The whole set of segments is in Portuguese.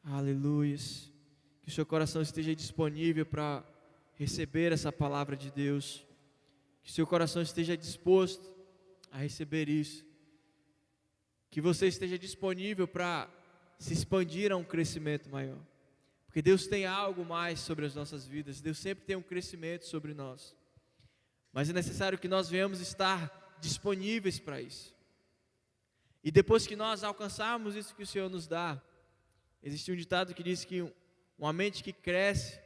Aleluias. Que o seu coração esteja disponível para receber essa palavra de Deus. Que o seu coração esteja disposto a receber isso. Que você esteja disponível para se expandir a um crescimento maior. Porque Deus tem algo mais sobre as nossas vidas. Deus sempre tem um crescimento sobre nós. Mas é necessário que nós venhamos estar disponíveis para isso. E depois que nós alcançarmos isso que o Senhor nos dá, existe um ditado que diz que uma mente que cresce,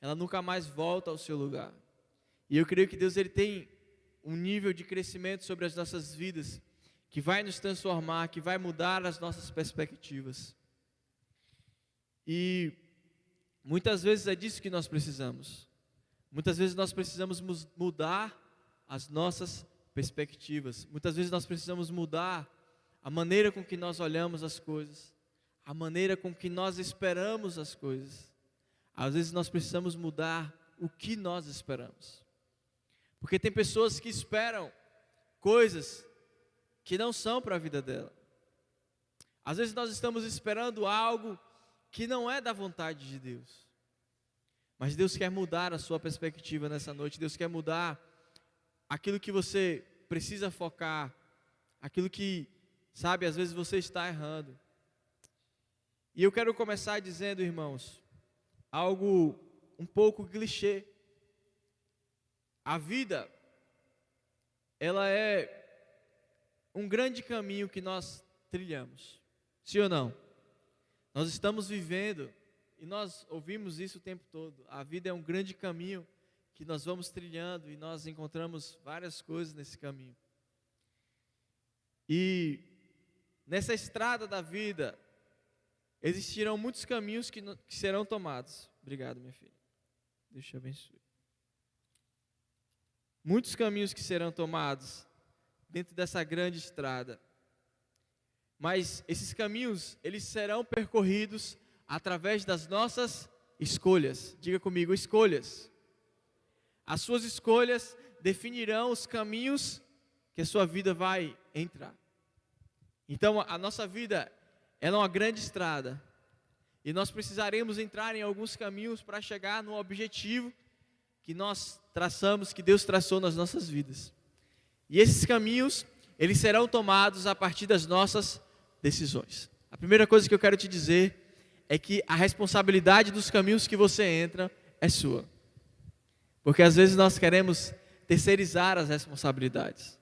ela nunca mais volta ao seu lugar. E eu creio que Deus ele tem um nível de crescimento sobre as nossas vidas, que vai nos transformar, que vai mudar as nossas perspectivas. E muitas vezes é disso que nós precisamos. Muitas vezes nós precisamos mudar as nossas perspectivas. Muitas vezes nós precisamos mudar a maneira com que nós olhamos as coisas, a maneira com que nós esperamos as coisas. Às vezes nós precisamos mudar o que nós esperamos. Porque tem pessoas que esperam coisas que não são para a vida dela. Às vezes nós estamos esperando algo que não é da vontade de Deus. Mas Deus quer mudar a sua perspectiva nessa noite. Deus quer mudar aquilo que você precisa focar, aquilo que, sabe, às vezes você está errando. E eu quero começar dizendo, irmãos, algo um pouco clichê. A vida, ela é um grande caminho que nós trilhamos. Sim ou não? Nós estamos vivendo, e nós ouvimos isso o tempo todo. A vida é um grande caminho que nós vamos trilhando e nós encontramos várias coisas nesse caminho. E nessa estrada da vida, existirão muitos caminhos que serão tomados. Obrigado, minha filha. Deus te abençoe. Muitos caminhos que serão tomados dentro dessa grande estrada. Mas esses caminhos, eles serão percorridos através das nossas escolhas. Diga comigo, escolhas. As suas escolhas definirão os caminhos que a sua vida vai entrar. Então, a nossa vida, ela é uma grande estrada. E nós precisaremos entrar em alguns caminhos para chegar no objetivo que nós traçamos, que Deus traçou nas nossas vidas. E esses caminhos, eles serão tomados a partir das nossas decisões. A primeira coisa que eu quero te dizer é que a responsabilidade dos caminhos que você entra é sua. Porque às vezes nós queremos terceirizar as responsabilidades.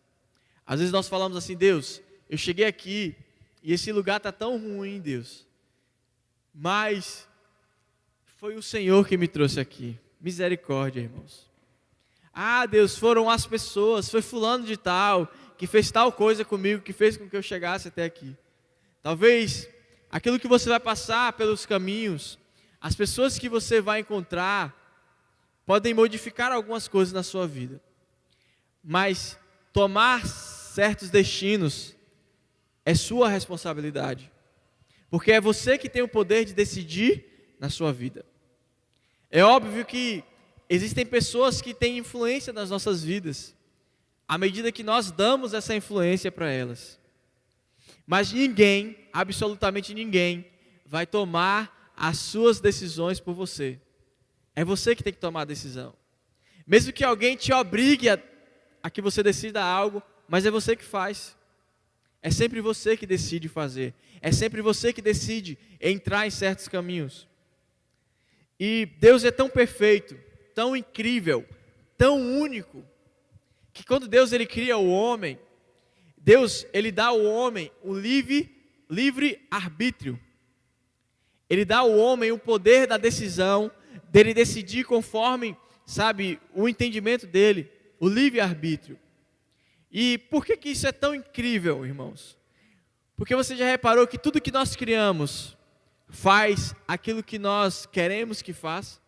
Às vezes nós falamos assim, Deus, eu cheguei aqui e esse lugar está tão ruim, Deus. Mas foi o Senhor que me trouxe aqui. Misericórdia, irmãos. Ah, Deus, foram as pessoas, foi fulano de tal, que fez tal coisa comigo, que fez com que eu chegasse até aqui. Talvez aquilo que você vai passar pelos caminhos, as pessoas que você vai encontrar, podem modificar algumas coisas na sua vida. Mas tomar certos destinos é sua responsabilidade. Porque é você que tem o poder de decidir na sua vida. É óbvio que existem pessoas que têm influência nas nossas vidas, à medida que nós damos essa influência para elas. Mas ninguém, absolutamente ninguém, vai tomar as suas decisões por você. É você que tem que tomar a decisão. Mesmo que alguém te obrigue a que você decida algo, mas é você que faz. É sempre você que decide fazer. É sempre você que decide entrar em certos caminhos. E Deus é tão perfeito, tão incrível, tão único, que quando Deus ele cria o homem, Deus ele dá ao homem o livre arbítrio. Ele dá ao homem o poder da decisão, dele decidir conforme, sabe, o entendimento dele, o livre arbítrio. E por que isso é tão incrível, irmãos? Porque você já reparou que tudo que nós criamos faz aquilo que nós queremos que faça?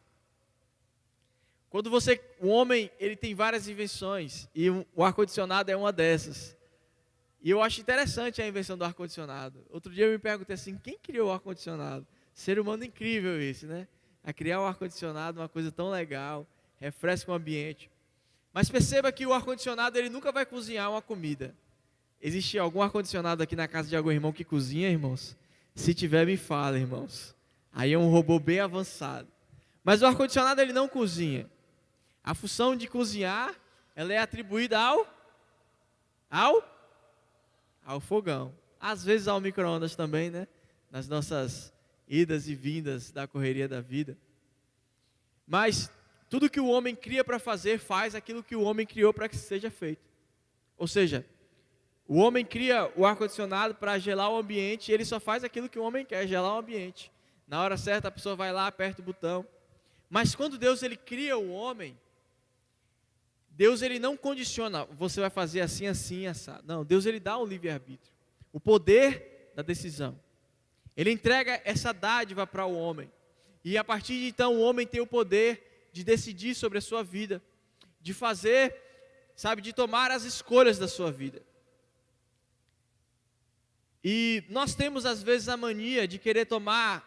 Quando o homem, ele tem várias invenções, e o ar-condicionado é uma dessas. E eu acho interessante a invenção do ar-condicionado. Outro dia eu me perguntei assim, quem criou o ar-condicionado? Ser humano incrível esse, né? A criar o ar-condicionado, uma coisa tão legal, refresca o ambiente. Mas perceba que o ar-condicionado, ele nunca vai cozinhar uma comida. Existe algum ar-condicionado aqui na casa de algum irmão que cozinha, irmãos? Se tiver, me fala, irmãos. Aí é um robô bem avançado. Mas o ar-condicionado ele não cozinha. A função de cozinhar, ela é atribuída ao fogão. Às vezes ao micro-ondas também, né? Nas nossas idas e vindas da correria da vida. Mas tudo que o homem cria para fazer, faz aquilo que o homem criou para que seja feito. Ou seja, o homem cria o ar-condicionado para gelar o ambiente, e ele só faz aquilo que o homem quer, gelar o ambiente. Na hora certa a pessoa vai lá, aperta o botão. Mas quando Deus ele cria o homem, Deus ele não condiciona, você vai fazer assim, assim, assado. Não, Deus ele dá o livre-arbítrio, o poder da decisão. Ele entrega essa dádiva para o homem. E a partir de então o homem tem o poder de decidir sobre a sua vida, de fazer, sabe, de tomar as escolhas da sua vida. E nós temos às vezes a mania de querer tomar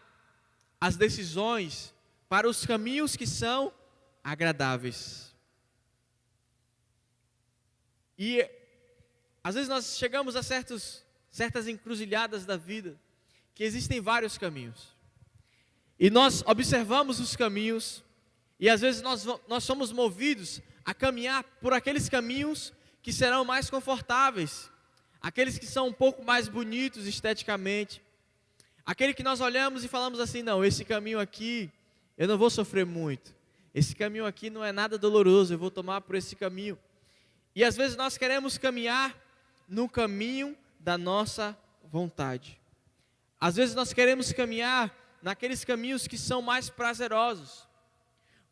as decisões para os caminhos que são agradáveis. E às vezes nós chegamos a certas encruzilhadas da vida, que existem vários caminhos. E nós observamos os caminhos, e às vezes nós somos movidos a caminhar por aqueles caminhos que serão mais confortáveis, aqueles que são um pouco mais bonitos esteticamente, aquele que nós olhamos e falamos assim, não, esse caminho aqui, eu não vou sofrer muito, esse caminho aqui não é nada doloroso, eu vou tomar por esse caminho. E às vezes nós queremos caminhar no caminho da nossa vontade. Às vezes nós queremos caminhar naqueles caminhos que são mais prazerosos.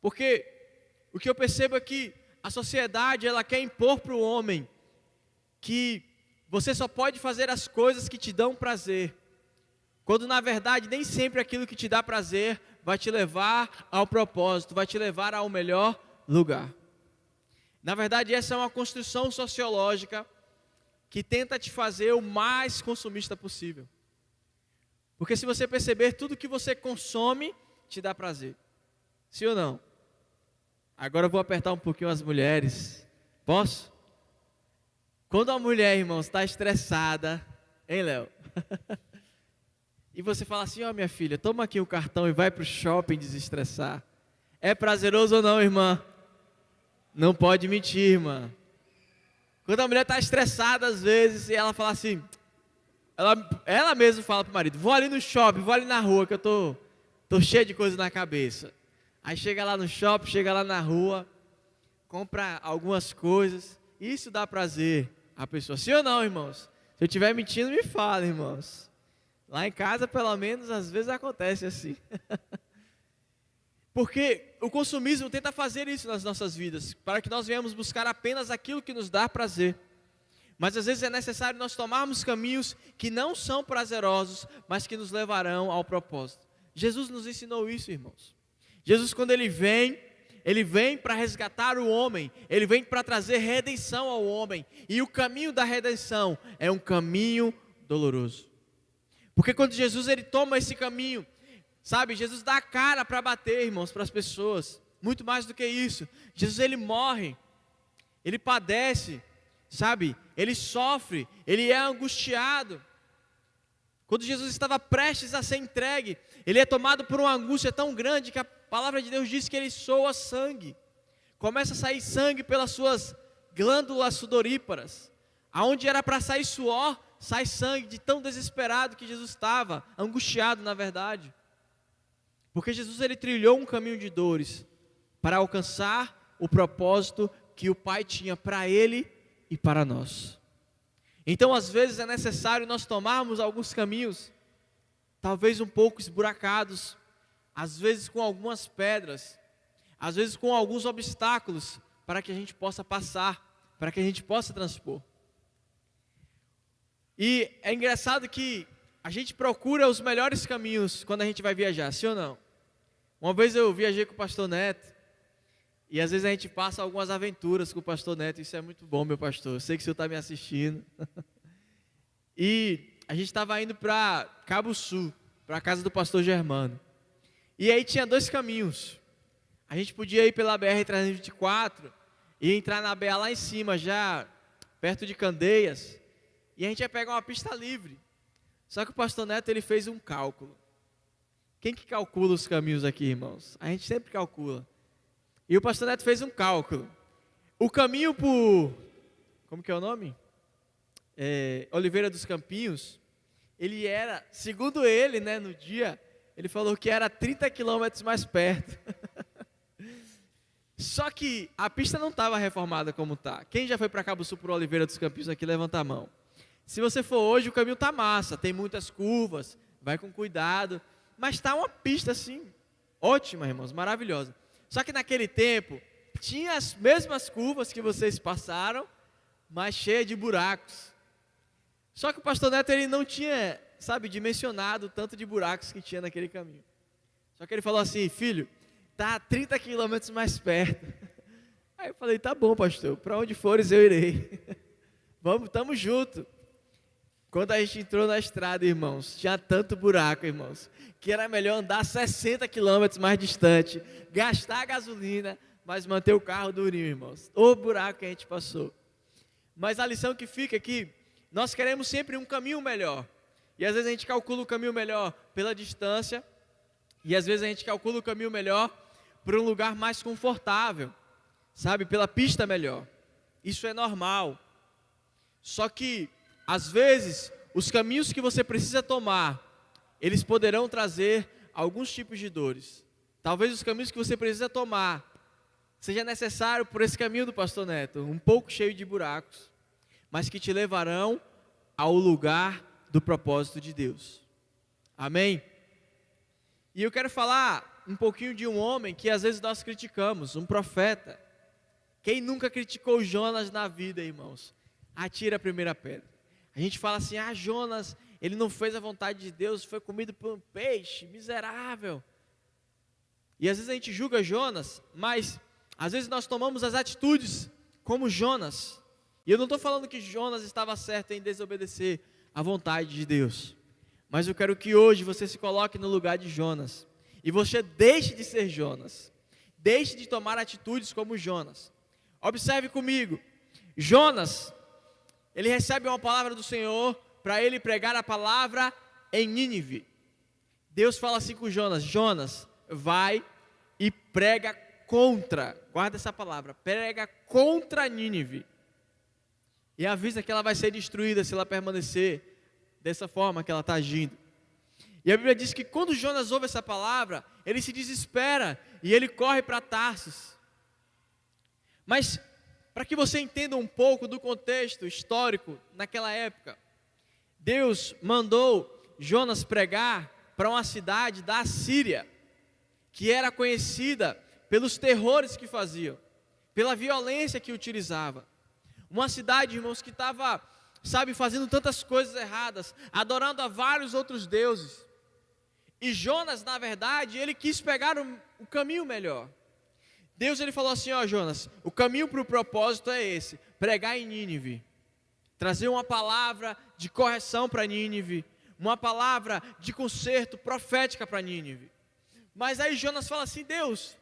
Porque o que eu percebo é que a sociedade ela quer impor para o homem que você só pode fazer as coisas que te dão prazer. Quando na verdade nem sempre aquilo que te dá prazer vai te levar ao propósito, vai te levar ao melhor lugar. Na verdade essa é uma construção sociológica que tenta te fazer o mais consumista possível. Porque se você perceber, tudo que você consome te dá prazer. Sim ou não? Agora eu vou apertar um pouquinho as mulheres. Posso? Quando a mulher, irmãos, está estressada, hein, Léo? E você fala assim, ó, minha filha, toma aqui o cartão e vai para o shopping desestressar. É prazeroso ou não, irmã? Não pode mentir, irmã. Quando a mulher está estressada, às vezes, e ela fala assim, ela mesma fala para o marido, vou ali no shopping, vou ali na rua, que eu tô cheio de coisa na cabeça. Aí chega lá no shopping, chega lá na rua, compra algumas coisas, isso dá prazer à pessoa. Sim ou não, irmãos? Se eu estiver mentindo, me fala, irmãos. Lá em casa, pelo menos, às vezes acontece assim. Porque o consumismo tenta fazer isso nas nossas vidas, para que nós venhamos buscar apenas aquilo que nos dá prazer. Mas às vezes é necessário nós tomarmos caminhos que não são prazerosos, mas que nos levarão ao propósito. Jesus nos ensinou isso, irmãos. Jesus, quando ele vem para resgatar o homem, ele vem para trazer redenção ao homem. E o caminho da redenção é um caminho doloroso. Porque quando Jesus ele toma esse caminho, sabe, Jesus dá a cara para bater, irmãos, para as pessoas. Muito mais do que isso. Jesus ele morre, ele padece, sabe, ele sofre, ele é angustiado. Quando Jesus estava prestes a ser entregue, ele é tomado por uma angústia tão grande que a palavra de Deus diz que ele soa sangue. Começa a sair sangue pelas suas glândulas sudoríparas. Aonde era para sair suor, sai sangue, de tão desesperado que Jesus estava, angustiado na verdade. Porque Jesus ele trilhou um caminho de dores para alcançar o propósito que o Pai tinha para ele e para nós. Então às vezes é necessário nós tomarmos alguns caminhos, talvez um pouco esburacados, às vezes com algumas pedras, às vezes com alguns obstáculos, para que a gente possa passar, para que a gente possa transpor. E é engraçado que a gente procura os melhores caminhos quando a gente vai viajar, sim ou não? Uma vez eu viajei com o pastor Neto, e às vezes a gente passa algumas aventuras com o pastor Neto, isso é muito bom, meu pastor, eu sei que o senhor está me assistindo. E a gente estava indo para Cabo Sul, para a casa do pastor Germano. E aí tinha dois caminhos. A gente podia ir pela BR-324 e entrar na BA lá em cima, já perto de Candeias, e a gente ia pegar uma pista livre. Só que o pastor Neto ele fez um cálculo. Quem que calcula os caminhos aqui, irmãos? A gente sempre calcula. E o pastor Neto fez um cálculo. O caminho por... Como que é o nome? Oliveira dos Campinhos. Ele era, segundo ele, né, no dia, ele falou que era 30 quilômetros mais perto. Só que a pista não estava reformada como está. Quem já foi para Cabo Sul por Oliveira dos Campinhos aqui, levanta a mão. Se você for hoje, o caminho está massa, tem muitas curvas, vai com cuidado. Mas está uma pista assim, ótima, irmãos, maravilhosa. Só que naquele tempo, tinha as mesmas curvas que vocês passaram, mas cheia de buracos. Só que o pastor Neto, ele não tinha, dimensionado o tanto de buracos que tinha naquele caminho. Só que ele falou assim, filho, está a 30 quilômetros mais perto. Aí eu falei, tá bom, pastor, para onde fores eu irei. Estamos juntos. Quando a gente entrou na estrada, irmãos, tinha tanto buraco, irmãos, que era melhor andar 60 quilômetros mais distante, gastar gasolina, mas manter o carro durinho, irmãos. O buraco que a gente passou. Mas a lição que fica é que nós queremos sempre um caminho melhor. E às vezes a gente calcula o caminho melhor pela distância, e às vezes a gente calcula o caminho melhor por um lugar mais confortável, pela pista melhor. Isso é normal. Só que às vezes, os caminhos que você precisa tomar, eles poderão trazer alguns tipos de dores. Talvez os caminhos que você precisa tomar, seja necessário por esse caminho do pastor Neto, um pouco cheio de buracos, mas que te levarão ao lugar do propósito de Deus. Amém? E eu quero falar um pouquinho de um homem que às vezes nós criticamos, um profeta. Quem nunca criticou Jonas na vida, irmãos? Atira a primeira pedra. A gente fala assim, Jonas, ele não fez a vontade de Deus, foi comido por um peixe, miserável. E às vezes a gente julga Jonas, mas às vezes nós tomamos as atitudes como Jonas. E eu não estou falando que Jonas estava certo em desobedecer à vontade de Deus. Mas eu quero que hoje você se coloque no lugar de Jonas. E você deixe de ser Jonas. Deixe de tomar atitudes como Jonas. Observe comigo, Jonas, ele recebe uma palavra do Senhor para ele pregar a palavra em Nínive. Deus fala assim com Jonas, Jonas, vai e prega contra, guarda essa palavra, prega contra Nínive. E avisa que ela vai ser destruída se ela permanecer dessa forma que ela está agindo. E a Bíblia diz que quando Jonas ouve essa palavra, ele se desespera e ele corre para Tarsis. Mas para que você entenda um pouco do contexto histórico naquela época, Deus mandou Jonas pregar para uma cidade da Síria, que era conhecida pelos terrores que faziam, pela violência que utilizava. Uma cidade, irmãos, que estava, fazendo tantas coisas erradas, adorando a vários outros deuses. E Jonas, na verdade, ele quis pegar o caminho melhor. Deus, ele falou assim, Jonas, o caminho para o propósito é esse, pregar em Nínive, trazer uma palavra de correção para Nínive, uma palavra de conserto profética para Nínive. Mas aí Jonas fala assim, Deus,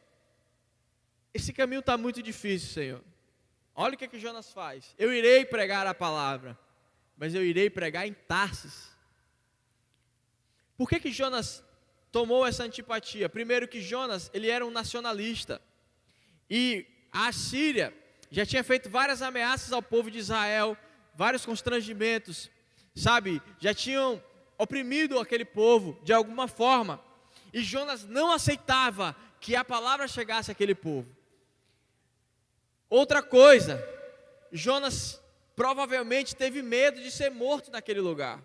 esse caminho está muito difícil, Senhor. Olha o que Jonas faz, eu irei pregar a palavra, mas eu irei pregar em Tarsis. Por que Jonas tomou essa antipatia? Primeiro que Jonas, ele era um nacionalista. E a Assíria já tinha feito várias ameaças ao povo de Israel, vários constrangimentos, já tinham oprimido aquele povo de alguma forma. E Jonas não aceitava que a palavra chegasse àquele povo. Outra coisa, Jonas provavelmente teve medo de ser morto naquele lugar.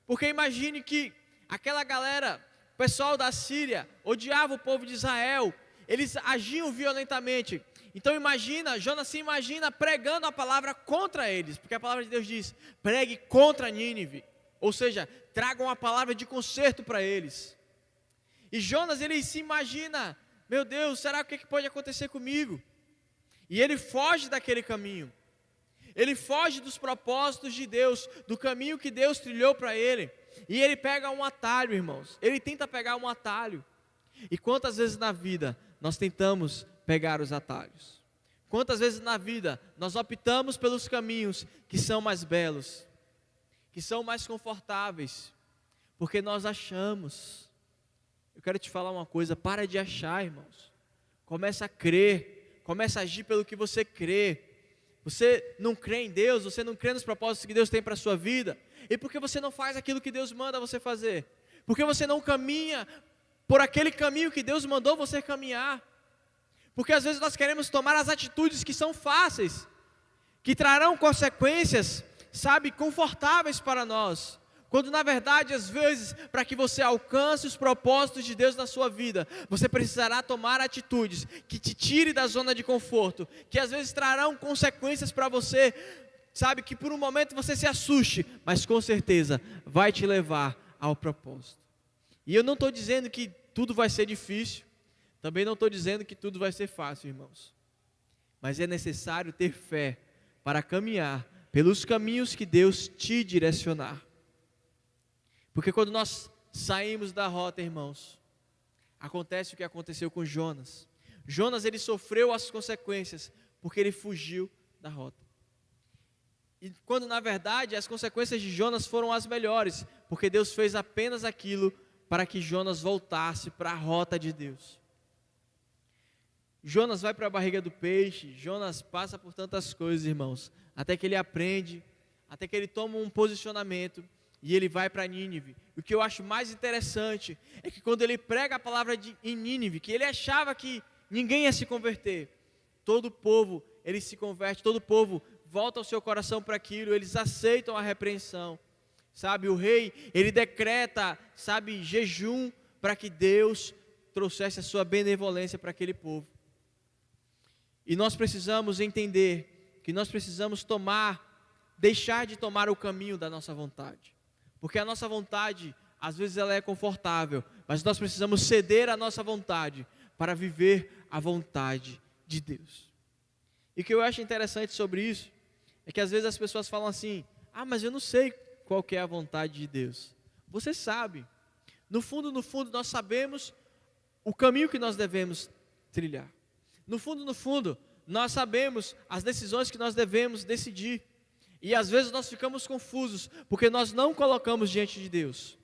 Porque imagine que aquela galera, o pessoal da Síria, odiava o povo de Israel. Eles agiam violentamente. Então Jonas se imagina pregando a palavra contra eles, porque a palavra de Deus diz, pregue contra Nínive, ou seja, tragam uma palavra de conserto para eles. E Jonas, ele se imagina, meu Deus, será que pode acontecer comigo? E ele foge daquele caminho, ele foge dos propósitos de Deus, do caminho que Deus trilhou para ele, e ele pega um atalho, irmãos, ele tenta pegar um atalho. E quantas vezes na vida nós tentamos pegar os atalhos? Quantas vezes na vida nós optamos pelos caminhos que são mais belos, que são mais confortáveis, porque nós achamos, eu quero te falar uma coisa, para de achar, irmãos. Começa a crer, começa a agir pelo que você crê. Você não crê em Deus, você não crê nos propósitos que Deus tem para a sua vida. E por que você não faz aquilo que Deus manda você fazer? Por que você não caminha por aquele caminho que Deus mandou você caminhar? Porque às vezes nós queremos tomar as atitudes que são fáceis, que trarão consequências, sabe, confortáveis para nós. Quando na verdade, às vezes, para que você alcance os propósitos de Deus na sua vida, você precisará tomar atitudes que te tire da zona de conforto, que às vezes trarão consequências para você, sabe, que por um momento você se assuste, mas com certeza vai te levar ao propósito. E eu não estou dizendo que tudo vai ser difícil, também não estou dizendo que tudo vai ser fácil, irmãos. Mas é necessário ter fé para caminhar pelos caminhos que Deus te direcionar. Porque quando nós saímos da rota, irmãos, acontece o que aconteceu com Jonas. Jonas, ele sofreu as consequências porque ele fugiu da rota. E quando na verdade as consequências de Jonas foram as melhores, porque Deus fez apenas aquilo para que Jonas voltasse para a rota de Deus. Jonas vai para a barriga do peixe, Jonas passa por tantas coisas, irmãos, até que ele aprende, até que ele toma um posicionamento e ele vai para Nínive. O que eu acho mais interessante é que quando ele prega a palavra em Nínive, que ele achava que ninguém ia se converter, todo o povo, ele se converte, todo o povo volta o seu coração para aquilo, eles aceitam a repreensão, sabe, o rei, ele decreta, sabe, jejum, para que Deus trouxesse a sua benevolência para aquele povo. E nós precisamos entender que nós precisamos deixar de tomar o caminho da nossa vontade, porque a nossa vontade, às vezes ela é confortável, mas nós precisamos ceder a nossa vontade, para viver a vontade de Deus. E o que eu acho interessante sobre isso, é que às vezes as pessoas falam assim, mas eu não sei qual que é a vontade de Deus. Você sabe, no fundo, nós sabemos o caminho que nós devemos trilhar. No fundo, nós sabemos as decisões que nós devemos decidir. E às vezes nós ficamos confusos, porque nós não colocamos diante de Deus.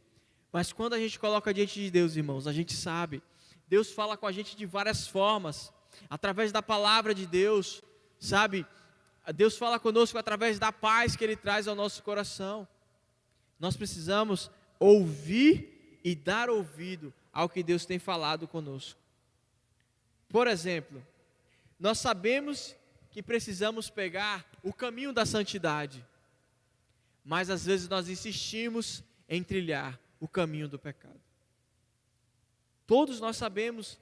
Mas quando a gente coloca diante de Deus, irmãos, a gente sabe. Deus fala com a gente de várias formas, através da palavra de Deus, sabe? Deus fala conosco através da paz que Ele traz ao nosso coração. Nós precisamos ouvir e dar ouvido ao que Deus tem falado conosco. Por exemplo, nós sabemos que precisamos pegar o caminho da santidade, mas às vezes nós insistimos em trilhar o caminho do pecado. Todos nós sabemos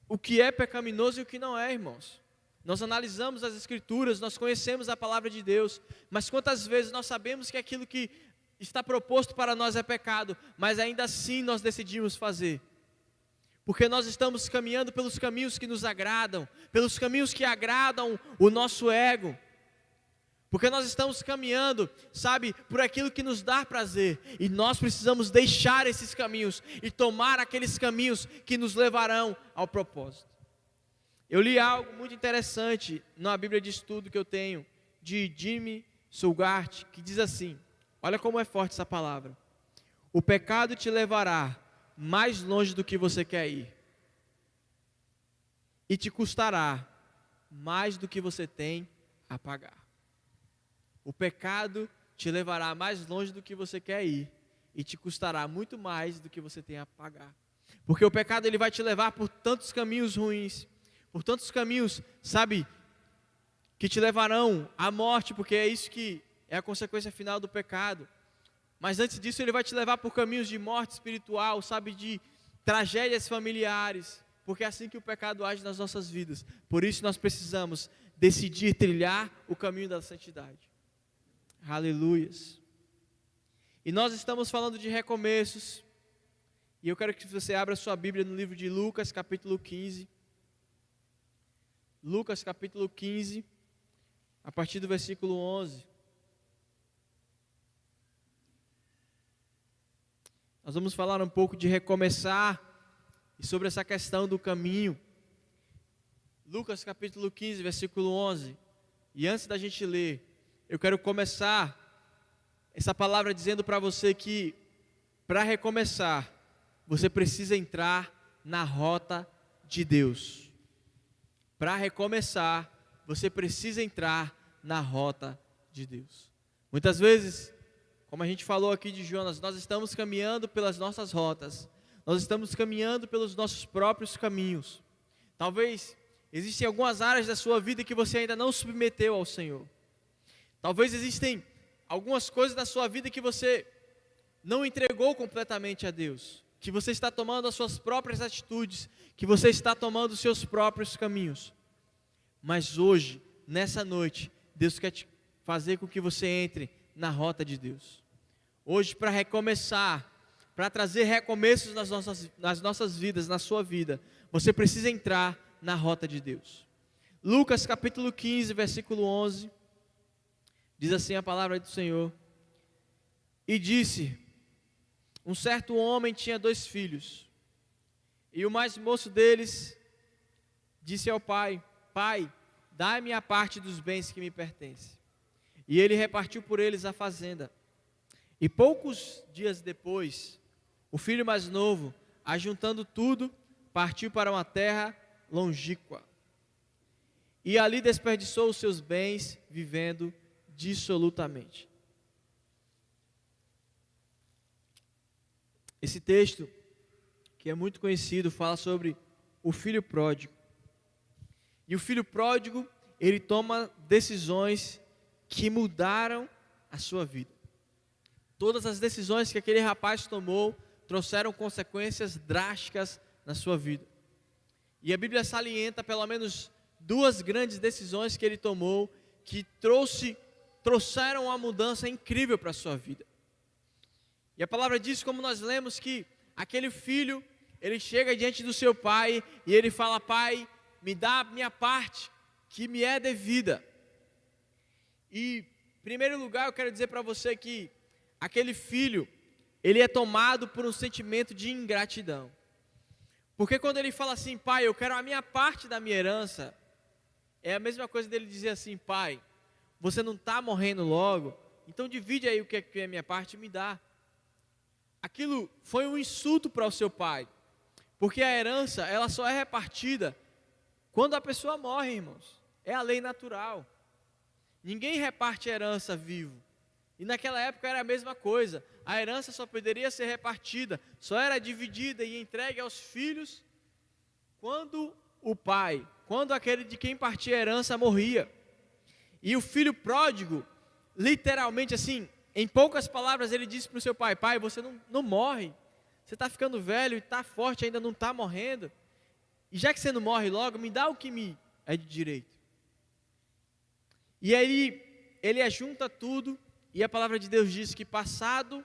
o que é pecaminoso e o que não é, irmãos. Nós analisamos as Escrituras, nós conhecemos a palavra de Deus, mas quantas vezes nós sabemos que aquilo que está proposto para nós é pecado, mas ainda assim nós decidimos fazer. Porque nós estamos caminhando pelos caminhos que nos agradam, pelos caminhos que agradam o nosso ego. Porque nós estamos caminhando, sabe, por aquilo que nos dá prazer. E nós precisamos deixar esses caminhos e tomar aqueles caminhos que nos levarão ao propósito. Eu li algo muito interessante na Bíblia de estudo que eu tenho, de Jimmy Swaggart, que diz assim, olha como é forte essa palavra. O pecado te levará mais longe do que você quer ir. E te custará mais do que você tem a pagar. O pecado te levará mais longe do que você quer ir. E te custará muito mais do que você tem a pagar. Porque o pecado ele vai te levar por tantos caminhos ruins. Por tantos caminhos, sabe, que te levarão à morte. Porque é isso que é a consequência final do pecado. Mas antes disso ele vai te levar por caminhos de morte espiritual, sabe, de tragédias familiares, porque é assim que o pecado age nas nossas vidas. Por isso nós precisamos decidir trilhar o caminho da santidade. Aleluias. E nós estamos falando de recomeços, e eu quero que você abra sua Bíblia no livro de Lucas, capítulo 15. Lucas, capítulo 15, a partir do versículo 11. Nós vamos falar um pouco de recomeçar e sobre essa questão do caminho. Lucas capítulo 15, versículo 11. E antes da gente ler, eu quero começar essa palavra dizendo para você que para recomeçar, você precisa entrar na rota de Deus. Para recomeçar, você precisa entrar na rota de Deus. Muitas vezes, como a gente falou aqui de Jonas, nós estamos caminhando pelas nossas rotas, nós estamos caminhando pelos nossos próprios caminhos. Talvez existem algumas áreas da sua vida que você ainda não submeteu ao Senhor. Talvez existem algumas coisas da sua vida que você não entregou completamente a Deus, que você está tomando as suas próprias atitudes, que você está tomando os seus próprios caminhos. Mas hoje, nessa noite, Deus quer te fazer com que você entre na rota de Deus. Hoje, para recomeçar, para trazer recomeços nas nossas vidas, na sua vida, você precisa entrar na rota de Deus. Lucas capítulo 15, versículo 11, diz assim a palavra do Senhor: e disse: um certo homem tinha 2 filhos, e o mais moço deles disse ao pai: pai, dai-me a parte dos bens que me pertence. E ele repartiu por eles a fazenda. E poucos dias depois, o filho mais novo, ajuntando tudo, partiu para uma terra longínqua. E ali desperdiçou os seus bens, vivendo dissolutamente. Esse texto, que é muito conhecido, fala sobre o filho pródigo. E o filho pródigo, ele toma decisões que mudaram a sua vida. Todas as decisões que aquele rapaz tomou trouxeram consequências drásticas na sua vida. E a Bíblia salienta pelo menos 2 grandes decisões que ele tomou, que trouxeram uma mudança incrível para a sua vida. E a palavra diz, como nós lemos, que aquele filho, ele chega diante do seu pai e ele fala: pai, me dá a minha parte que me é devida. E, em primeiro lugar, eu quero dizer para você que aquele filho, ele é tomado por um sentimento de ingratidão. Porque quando ele fala assim: pai, eu quero a minha parte da minha herança, é a mesma coisa dele dizer assim: pai, você não está morrendo logo, então divide aí o que é a minha parte e me dá. Aquilo foi um insulto para o seu pai, porque a herança, ela só é repartida quando a pessoa morre, irmãos. É a lei natural. Ninguém reparte herança vivo. E naquela época era a mesma coisa. A herança só poderia ser repartida, só era dividida e entregue aos filhos quando o pai, quando aquele de quem partia a herança morria. E o filho pródigo, literalmente assim, em poucas palavras, ele disse para o seu pai: pai, você não morre, você está ficando velho e está forte, ainda não está morrendo, e já que você não morre logo, me dá o que me é de direito. E aí, ele ajunta tudo, e a palavra de Deus diz que passado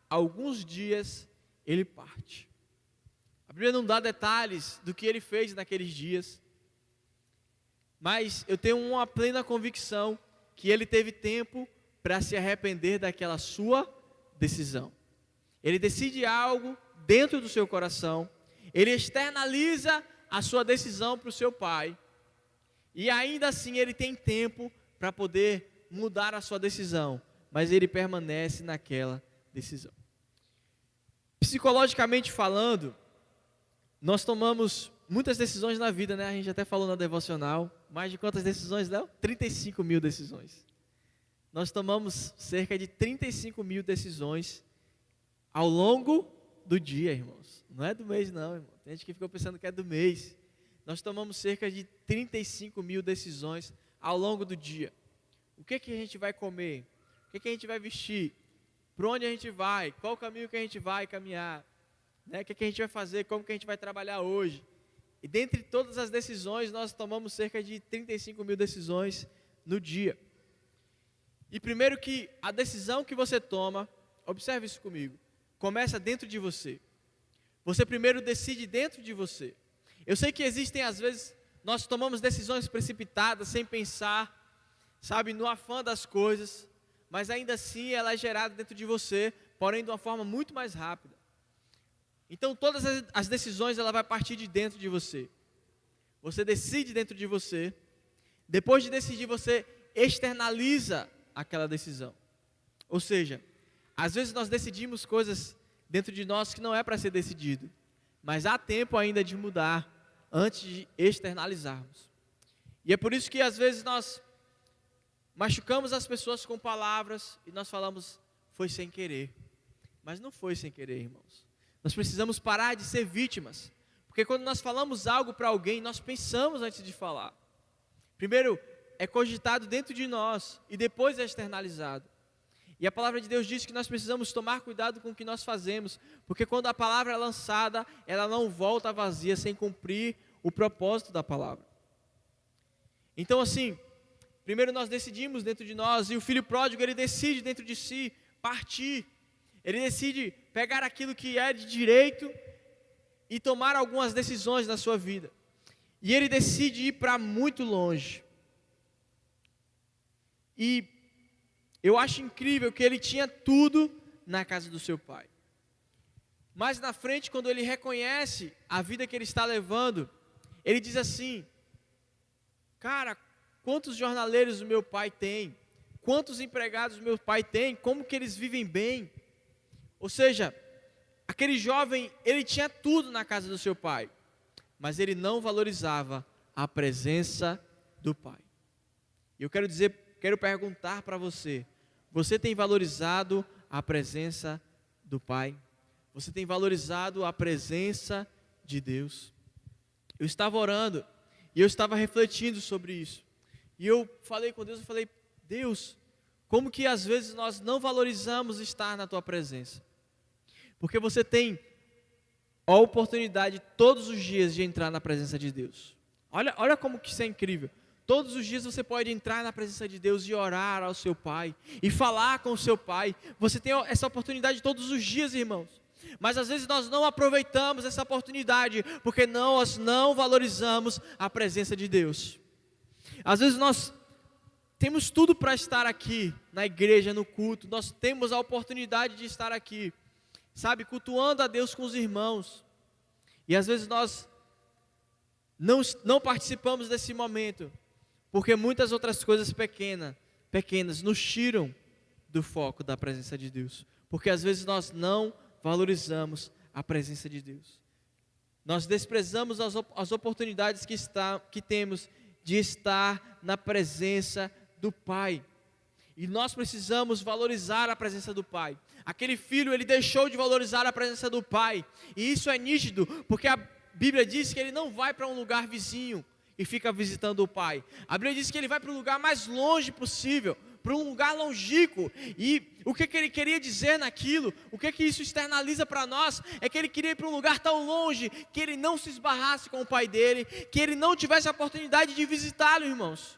alguns dias, ele parte. A Bíblia não dá detalhes do que ele fez naqueles dias, mas eu tenho uma plena convicção que ele teve tempo para se arrepender daquela sua decisão. Ele decide algo dentro do seu coração, ele externaliza a sua decisão para o seu pai, e ainda assim ele tem tempo para poder mudar a sua decisão, mas ele permanece naquela decisão. Psicologicamente falando, nós tomamos muitas decisões na vida, né? A gente até falou na devocional, mais de quantas decisões, Léo? 35 mil decisões. Nós tomamos cerca de 35 mil decisões ao longo do dia, irmãos. Não é do mês não, irmão. Tem gente que ficou pensando que é do mês. Nós tomamos cerca de 35 mil decisões ao longo do dia. O que a gente vai comer? O que a gente vai vestir? Para onde a gente vai? Qual o caminho que a gente vai caminhar? Né? O que a gente vai fazer? Como que a gente vai trabalhar hoje? E dentre todas as decisões, nós tomamos cerca de 35 mil decisões no dia. E primeiro que a decisão que você toma, observe isso comigo, começa dentro de você. Você primeiro decide dentro de você. Eu sei que existem, às vezes, nós tomamos decisões precipitadas, sem pensar, sabe, no afã das coisas, mas ainda assim ela é gerada dentro de você, porém de uma forma muito mais rápida. Então todas as decisões, ela vai partir de dentro de você. Você decide dentro de você, depois de decidir você externaliza aquela decisão. Ou seja, às vezes nós decidimos coisas dentro de nós que não é para ser decidido, mas há tempo ainda de mudar antes de externalizarmos. E é por isso que às vezes nós machucamos as pessoas com palavras e nós falamos, foi sem querer. Mas não foi sem querer, irmãos. Nós precisamos parar de ser vítimas. Porque quando nós falamos algo para alguém, nós pensamos antes de falar. Primeiro, é cogitado dentro de nós e depois é externalizado. E a palavra de Deus diz que nós precisamos tomar cuidado com o que nós fazemos, porque quando a palavra é lançada, ela não volta vazia sem cumprir o propósito da palavra. Então assim, primeiro nós decidimos dentro de nós, e o filho pródigo ele decide dentro de si partir. Ele decide pegar aquilo que é de direito e tomar algumas decisões na sua vida. E ele decide ir para muito longe. E eu acho incrível que ele tinha tudo na casa do seu pai. Mas na frente, quando ele reconhece a vida que ele está levando, ele diz assim, cara, quantos jornaleiros o meu pai tem? Quantos empregados o meu pai tem? Como que eles vivem bem? Ou seja, aquele jovem, ele tinha tudo na casa do seu pai, mas ele não valorizava a presença do pai. E eu quero perguntar para você, você tem valorizado a presença do pai? Você tem valorizado a presença de Deus? Eu estava orando e eu estava refletindo sobre isso. E eu falei com Deus, Deus, como que às vezes nós não valorizamos estar na tua presença? Porque você tem a oportunidade todos os dias de entrar na presença de Deus. Olha como que isso é incrível. Todos os dias você pode entrar na presença de Deus e orar ao seu pai, e falar com o seu pai. Você tem essa oportunidade todos os dias, irmãos. Mas às vezes nós não aproveitamos essa oportunidade, porque nós não valorizamos a presença de Deus. Às vezes nós temos tudo para estar aqui, na igreja, no culto. Nós temos a oportunidade de estar aqui, sabe, cultuando a Deus com os irmãos. E às vezes nós não participamos desse momento, porque muitas outras coisas pequenas nos tiram do foco da presença de Deus. Porque às vezes nós não valorizamos a presença de Deus. Nós desprezamos as oportunidades que temos de estar na presença do Pai. E nós precisamos valorizar a presença do Pai. Aquele filho, ele deixou de valorizar a presença do pai. E isso é nítido, porque a Bíblia diz que ele não vai para um lugar vizinho e fica visitando o pai. A Bíblia diz que ele vai para o lugar mais longe possível, para um lugar longínquo. E o que ele queria dizer naquilo, o que isso externaliza para nós, é que ele queria ir para um lugar tão longe, que ele não se esbarrasse com o pai dele, que ele não tivesse a oportunidade de visitá-lo, irmãos.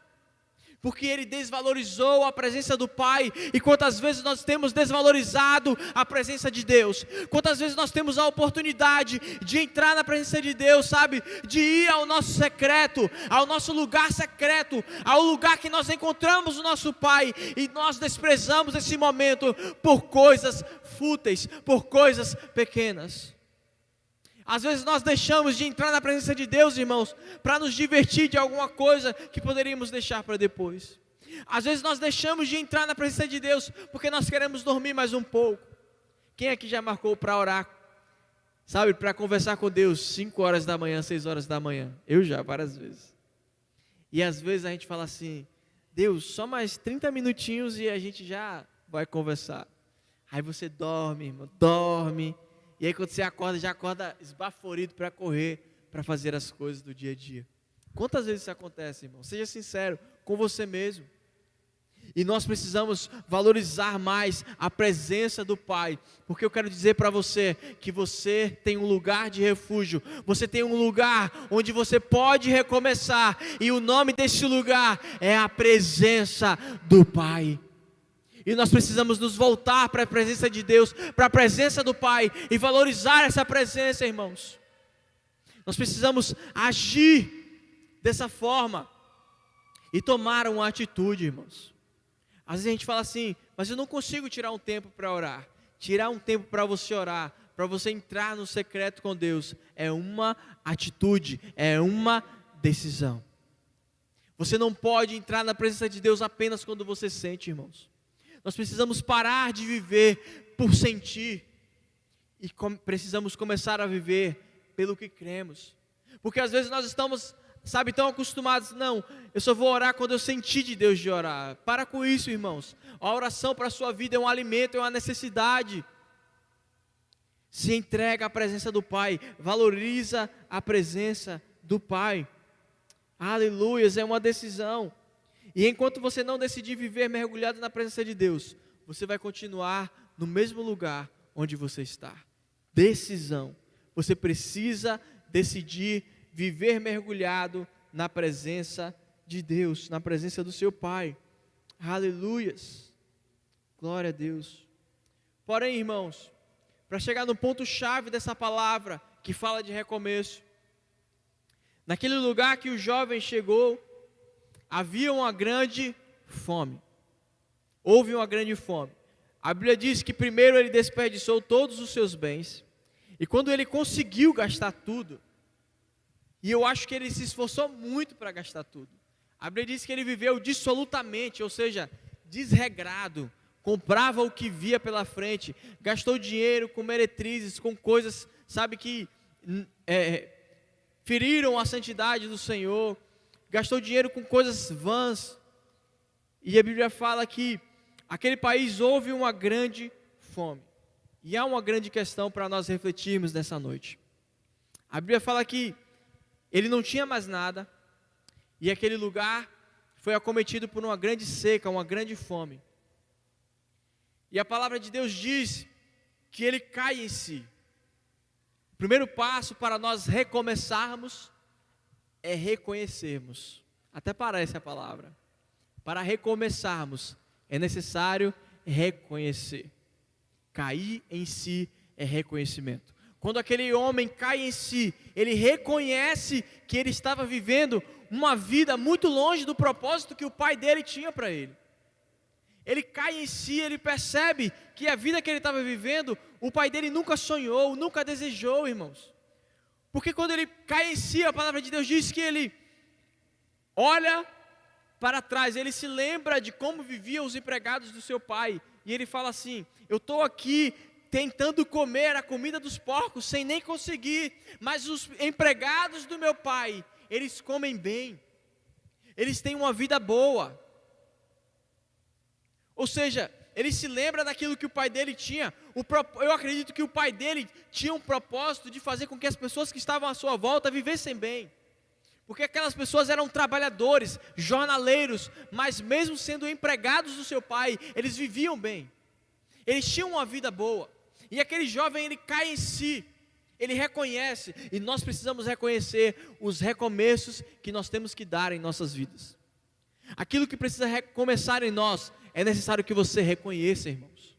Porque ele desvalorizou a presença do Pai. E quantas vezes nós temos desvalorizado a presença de Deus? Quantas vezes nós temos a oportunidade de entrar na presença de Deus, sabe? De ir ao nosso secreto, ao nosso lugar secreto, ao lugar que nós encontramos o nosso Pai, e nós desprezamos esse momento por coisas fúteis, por coisas pequenas. Às vezes nós deixamos de entrar na presença de Deus, irmãos, para nos divertir de alguma coisa que poderíamos deixar para depois. Às vezes nós deixamos de entrar na presença de Deus porque nós queremos dormir mais um pouco. Quem aqui já marcou para orar, sabe, para conversar com Deus 5 horas da manhã, 6 horas da manhã? Eu já, várias vezes. E às vezes a gente fala assim, Deus, só mais 30 minutinhos e a gente já vai conversar. Aí você dorme, irmão, dorme. E aí quando você acorda, já acorda esbaforido para correr, para fazer as coisas do dia a dia. Quantas vezes isso acontece, irmão? Seja sincero com você mesmo. E nós precisamos valorizar mais a presença do Pai. Porque eu quero dizer para você que você tem um lugar de refúgio. Você tem um lugar onde você pode recomeçar. E o nome desse lugar é a presença do Pai. E nós precisamos nos voltar para a presença de Deus, para a presença do Pai, e valorizar essa presença, irmãos. Nós precisamos agir dessa forma e tomar uma atitude, irmãos. Às vezes a gente fala assim, mas eu não consigo tirar um tempo para orar. Tirar um tempo para você orar, para você entrar no secreto com Deus, é uma atitude, é uma decisão. Você não pode entrar na presença de Deus apenas quando você sente, irmãos. Nós precisamos parar de viver por sentir e precisamos começar a viver pelo que cremos. Porque às vezes nós estamos, sabe, tão acostumados, não, eu só vou orar quando eu sentir de Deus de orar. Para com isso, irmãos. A oração para a sua vida é um alimento, é uma necessidade. Se entrega à presença do Pai, valoriza a presença do Pai. Aleluias, é uma decisão. E enquanto você não decidir viver mergulhado na presença de Deus, você vai continuar no mesmo lugar onde você está. Decisão. Você precisa decidir viver mergulhado na presença de Deus, na presença do seu Pai. Aleluias. Glória a Deus. Porém, irmãos, para chegar no ponto-chave dessa palavra que fala de recomeço, naquele lugar que o jovem chegou, havia uma grande fome. Houve uma grande fome. A Bíblia diz que primeiro ele desperdiçou todos os seus bens. E quando ele conseguiu gastar tudo, e eu acho que ele se esforçou muito para gastar tudo. A Bíblia diz que ele viveu dissolutamente, ou seja, desregrado. Comprava o que via pela frente. Gastou dinheiro com meretrizes, com coisas, sabe, que feriram a santidade do Senhor. Gastou dinheiro com coisas vãs. E a Bíblia fala que aquele país houve uma grande fome. E há uma grande questão para nós refletirmos nessa noite. A Bíblia fala que ele não tinha mais nada. E aquele lugar foi acometido por uma grande seca, uma grande fome. E a palavra de Deus diz que ele cai em si. O primeiro passo para nós recomeçarmos é reconhecermos. Até parece a palavra. Para recomeçarmos, é necessário reconhecer. Cair em si é reconhecimento. Quando aquele homem cai em si, ele reconhece que ele estava vivendo uma vida muito longe do propósito que o pai dele tinha para ele. Ele cai em si, ele percebe que a vida que ele estava vivendo, o pai dele nunca sonhou, nunca desejou, irmãos. Porque quando ele cai em si, a palavra de Deus diz que ele olha para trás, ele se lembra de como viviam os empregados do seu pai. E ele fala assim: eu estou aqui tentando comer a comida dos porcos sem nem conseguir, mas os empregados do meu pai, eles comem bem, eles têm uma vida boa. Ou seja, ele se lembra daquilo que o pai dele tinha. Eu acredito que o pai dele tinha um propósito de fazer com que as pessoas que estavam à sua volta vivessem bem. Porque aquelas pessoas eram trabalhadores, jornaleiros, mas mesmo sendo empregados do seu pai, eles viviam bem. Eles tinham uma vida boa. E aquele jovem, ele cai em si, ele reconhece, e nós precisamos reconhecer os recomeços que nós temos que dar em nossas vidas. Aquilo que precisa recomeçar em nós, é necessário que você reconheça, irmãos.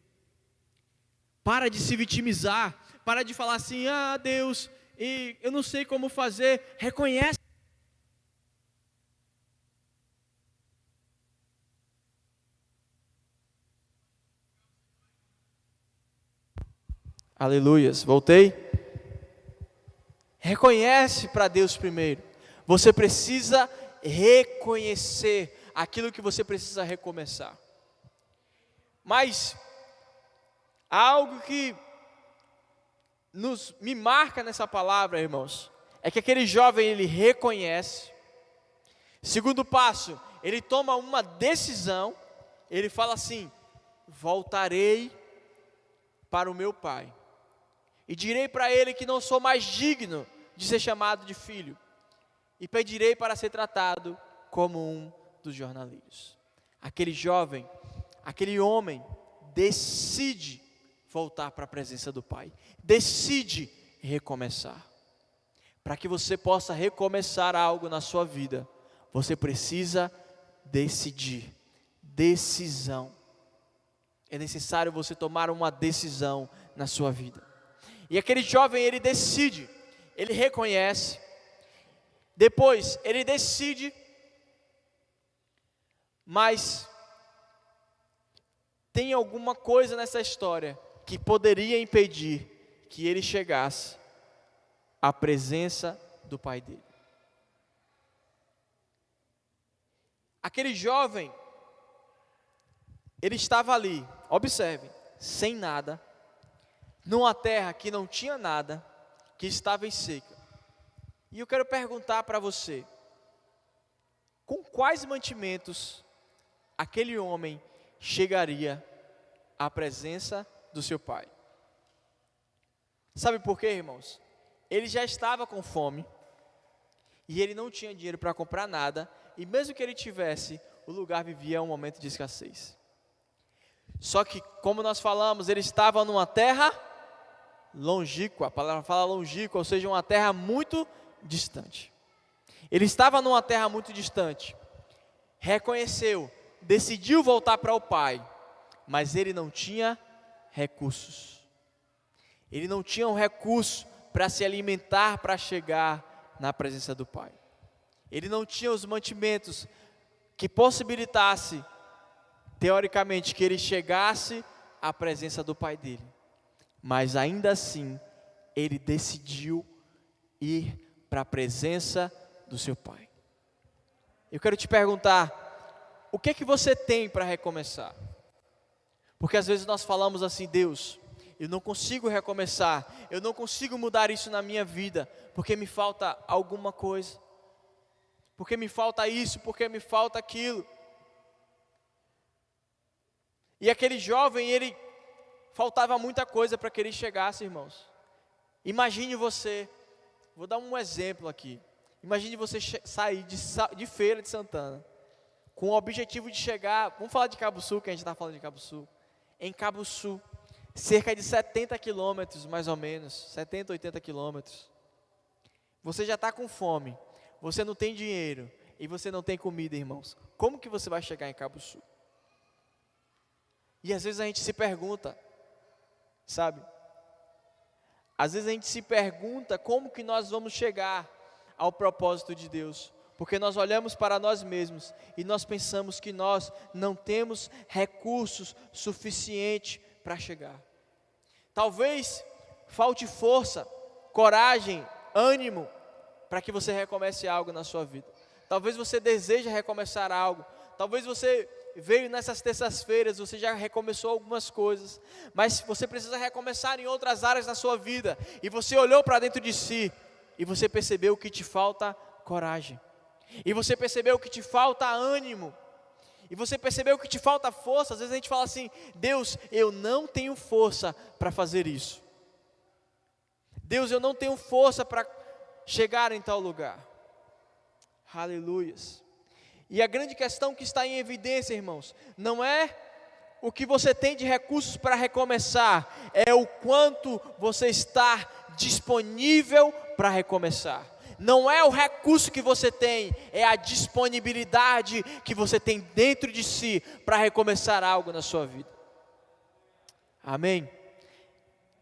Para de se vitimizar, para de falar assim: ah, Deus, e eu não sei como fazer. Reconhece. Aleluias, voltei. Reconhece para Deus primeiro. Você precisa reconhecer aquilo que você precisa recomeçar. Mas há algo que me marca nessa palavra, irmãos, é que aquele jovem, ele reconhece. Segundo passo, ele toma uma decisão. Ele fala assim: voltarei para o meu pai e direi para ele que não sou mais digno de ser chamado de filho, e pedirei para ser tratado como um dos jornaleiros. Aquele jovem, aquele homem decide voltar para a presença do Pai, decide recomeçar. Para que você possa recomeçar algo na sua vida, você precisa decidir. Decisão. É necessário você tomar uma decisão na sua vida. E aquele jovem, ele decide, ele reconhece, depois ele decide, mas tem alguma coisa nessa história que poderia impedir que ele chegasse à presença do pai dele. Aquele jovem, ele estava ali, observe, sem nada, numa terra que não tinha nada, que estava em seca. E eu quero perguntar para você, com quais mantimentos aquele homem chegaria à presença do seu pai? Sabe por quê, irmãos? Ele já estava com fome, e ele não tinha dinheiro para comprar nada, e mesmo que ele tivesse, o lugar vivia um momento de escassez. Só que, como nós falamos, ele estava numa terra longínqua, a palavra fala longínqua, ou seja, uma terra muito distante. Ele estava numa terra muito distante, reconheceu, decidiu voltar para o pai, mas ele não tinha recursos. Ele não tinha um recurso para se alimentar, para chegar na presença do pai. Ele não tinha os mantimentos que possibilitasse, teoricamente, que ele chegasse à presença do pai dele. Mas ainda assim, ele decidiu ir para a presença do seu pai. Eu quero te perguntar, o que é que você tem para recomeçar? Porque às vezes nós falamos assim: Deus, eu não consigo recomeçar, eu não consigo mudar isso na minha vida, porque me falta alguma coisa, porque me falta isso, porque me falta aquilo. E aquele jovem, ele faltava muita coisa para que ele chegasse, irmãos. Imagine você, vou dar um exemplo aqui, imagine você sair de Feira de Santana, com o objetivo de chegar, vamos falar de Cabo Sul, que a gente está falando de Cabo Sul, em Cabo Sul, cerca de 70 quilômetros mais ou menos, 70, 80 quilômetros. Você já está com fome, você não tem dinheiro e você não tem comida, irmãos. Como que você vai chegar em Cabo Sul? E às vezes a gente se pergunta, sabe? Às vezes a gente se pergunta como que nós vamos chegar ao propósito de Deus. Porque nós olhamos para nós mesmos e nós pensamos que nós não temos recursos suficientes para chegar. Talvez falte força, coragem, ânimo para que você recomece algo na sua vida. Talvez você deseje recomeçar algo. Talvez você veio nessas terças-feiras, você já recomeçou algumas coisas, mas você precisa recomeçar em outras áreas da sua vida. E você olhou para dentro de si e você percebeu que te falta coragem. E você percebeu que te falta ânimo. E você percebeu que te falta força. Às vezes a gente fala assim: Deus, eu não tenho força para fazer isso. Deus, eu não tenho força para chegar em tal lugar. Aleluias. E a grande questão que está em evidência, irmãos, não é o que você tem de recursos para recomeçar, é o quanto você está disponível para recomeçar. Não é o recurso que você tem, é a disponibilidade que você tem dentro de si para recomeçar algo na sua vida. Amém?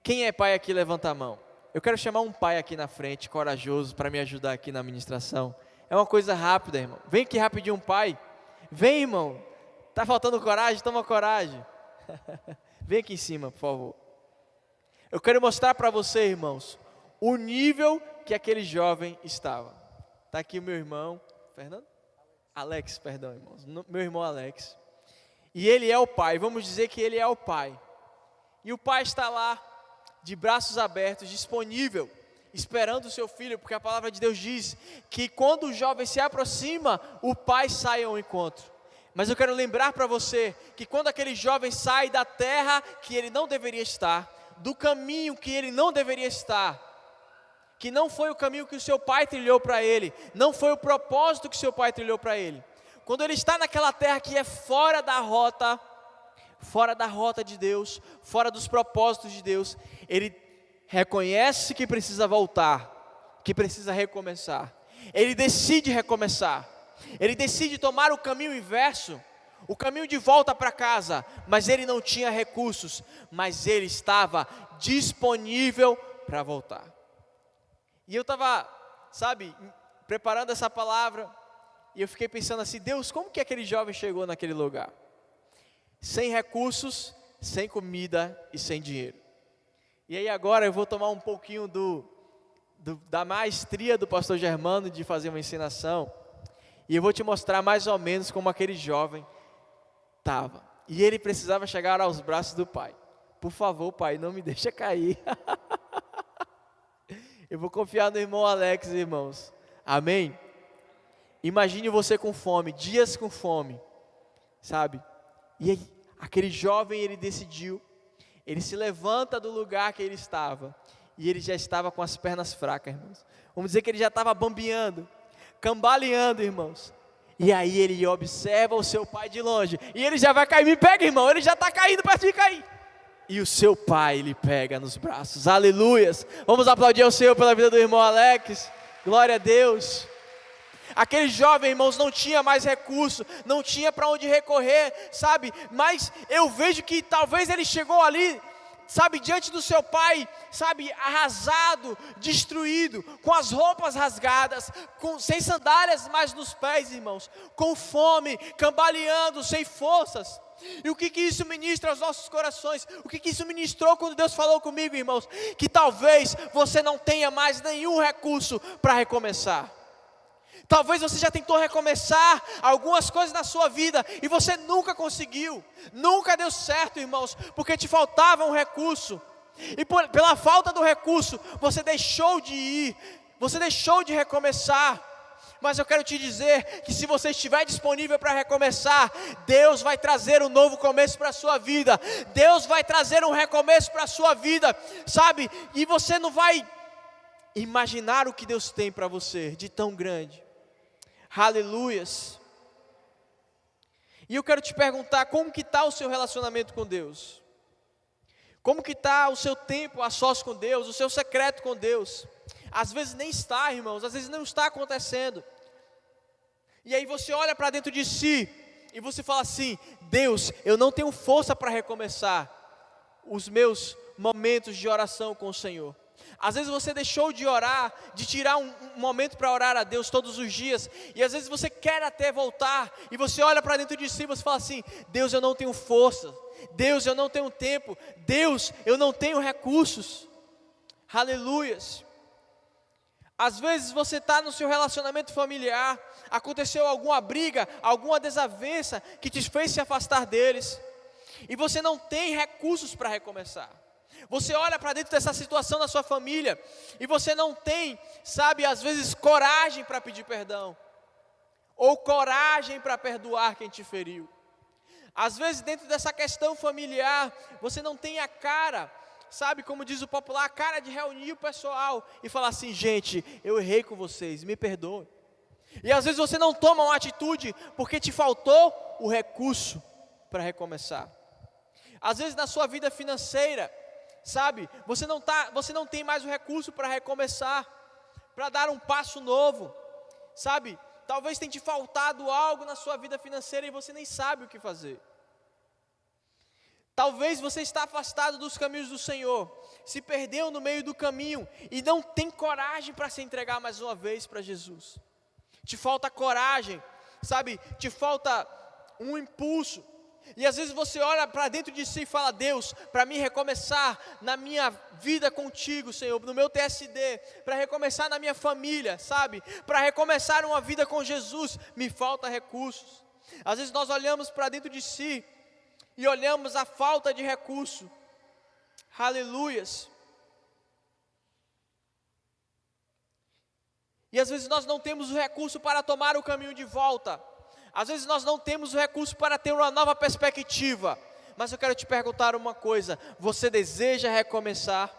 Quem é pai aqui, levanta a mão. Eu quero chamar um pai aqui na frente, corajoso, para me ajudar aqui na ministração. É uma coisa rápida, irmão. Vem aqui rapidinho, um pai. Vem, irmão. Está faltando coragem? Toma coragem. Vem aqui em cima, por favor. Eu quero mostrar para você, irmãos, o nível que aquele jovem estava. Está aqui o meu irmão, Fernando? Alex, perdão, irmãos. Meu irmão Alex. E ele é o pai, vamos dizer que ele é o pai. E o pai está lá, de braços abertos, disponível, esperando o seu filho, porque a palavra de Deus diz que quando o jovem se aproxima, o pai sai ao encontro. Mas eu quero lembrar para você, que quando aquele jovem sai da terra que ele não deveria estar, do caminho que ele não deveria estar, que não foi o caminho que o seu pai trilhou para ele, não foi o propósito que o seu pai trilhou para ele. Quando ele está naquela terra que é fora da rota de Deus, fora dos propósitos de Deus, ele reconhece que precisa voltar, que precisa recomeçar. Ele decide recomeçar, ele decide tomar o caminho inverso, o caminho de volta para casa, mas ele não tinha recursos, mas ele estava disponível para voltar. E eu estava, preparando essa palavra, e eu fiquei pensando assim: Deus, como que aquele jovem chegou naquele lugar? Sem recursos, sem comida e sem dinheiro. E aí agora eu vou tomar um pouquinho da maestria do pastor Germano de fazer uma ensinação, e eu vou te mostrar mais ou menos como aquele jovem estava. E ele precisava chegar aos braços do pai. Por favor, pai, não me deixa cair. Eu vou confiar no irmão Alex, irmãos. Amém? Imagine você com fome, dias com fome, sabe? E aí, aquele jovem, ele decidiu, ele se levanta do lugar que ele estava, e ele já estava com as pernas fracas, irmãos. Vamos dizer que ele já estava bambeando, cambaleando, irmãos. E aí ele observa o seu pai de longe, e ele já vai cair, me pega, irmão, ele já está caindo, perto de cair. E o seu pai lhe pega nos braços, aleluias. Vamos aplaudir ao Senhor pela vida do irmão Alex, glória a Deus. Aquele jovem, irmãos, não tinha mais recurso, não tinha para onde recorrer, sabe? Mas eu vejo que talvez ele chegou ali, sabe, diante do seu pai, sabe, arrasado, destruído, com as roupas rasgadas, sem sandálias mais nos pés, irmãos, com fome, cambaleando, sem forças. E o que isso ministra aos nossos corações? O que isso ministrou quando Deus falou comigo, irmãos? Que talvez você não tenha mais nenhum recurso para recomeçar. Talvez você já tentou recomeçar algumas coisas na sua vida e você nunca conseguiu, nunca deu certo, irmãos, porque te faltava um recurso. E pela falta do recurso, você deixou de ir, você deixou de recomeçar. Mas eu quero te dizer que se você estiver disponível para recomeçar, Deus vai trazer um novo começo para a sua vida. Deus vai trazer um recomeço para a sua vida, sabe? E você não vai imaginar o que Deus tem para você de tão grande. Aleluias. E eu quero te perguntar, como que está o seu relacionamento com Deus? Como que está o seu tempo a sós com Deus, o seu secreto com Deus? Às vezes nem está, irmãos, às vezes não está acontecendo. E aí você olha para dentro de si e você fala assim: Deus, eu não tenho força para recomeçar os meus momentos de oração com o Senhor. Às vezes você deixou de orar, de tirar um momento para orar a Deus todos os dias, e às vezes você quer até voltar, e você olha para dentro de si e você fala assim: Deus, eu não tenho força, Deus, eu não tenho tempo, Deus, eu não tenho recursos. Aleluias. Às vezes você está no seu relacionamento familiar, aconteceu alguma briga, alguma desavença que te fez se afastar deles, e você não tem recursos para recomeçar. Você olha para dentro dessa situação na sua família, e você não tem, sabe, às vezes coragem para pedir perdão, ou coragem para perdoar quem te feriu. Às vezes dentro dessa questão familiar, você não tem a cara, sabe, como diz o popular, a cara de reunir o pessoal e falar assim: gente, eu errei com vocês, me perdoem. E às vezes você não toma uma atitude porque te faltou o recurso para recomeçar. Às vezes na sua vida financeira, sabe, você não tem mais o recurso para recomeçar, para dar um passo novo, sabe, talvez tenha te faltado algo na sua vida financeira e você nem sabe o que fazer. Talvez você está afastado dos caminhos do Senhor, se perdeu no meio do caminho e não tem coragem para se entregar mais uma vez para Jesus. Te falta coragem, sabe, te falta um impulso. E às vezes você olha para dentro de si e fala: Deus, para mim recomeçar na minha vida contigo, Senhor, no meu TSD, para recomeçar na minha família, sabe, para recomeçar uma vida com Jesus, me falta recursos. Às vezes nós olhamos para dentro de si e olhamos a falta de recurso. Aleluias. E às vezes nós não temos o recurso para tomar o caminho de volta. Às vezes nós não temos o recurso para ter uma nova perspectiva. Mas eu quero te perguntar uma coisa: você deseja recomeçar?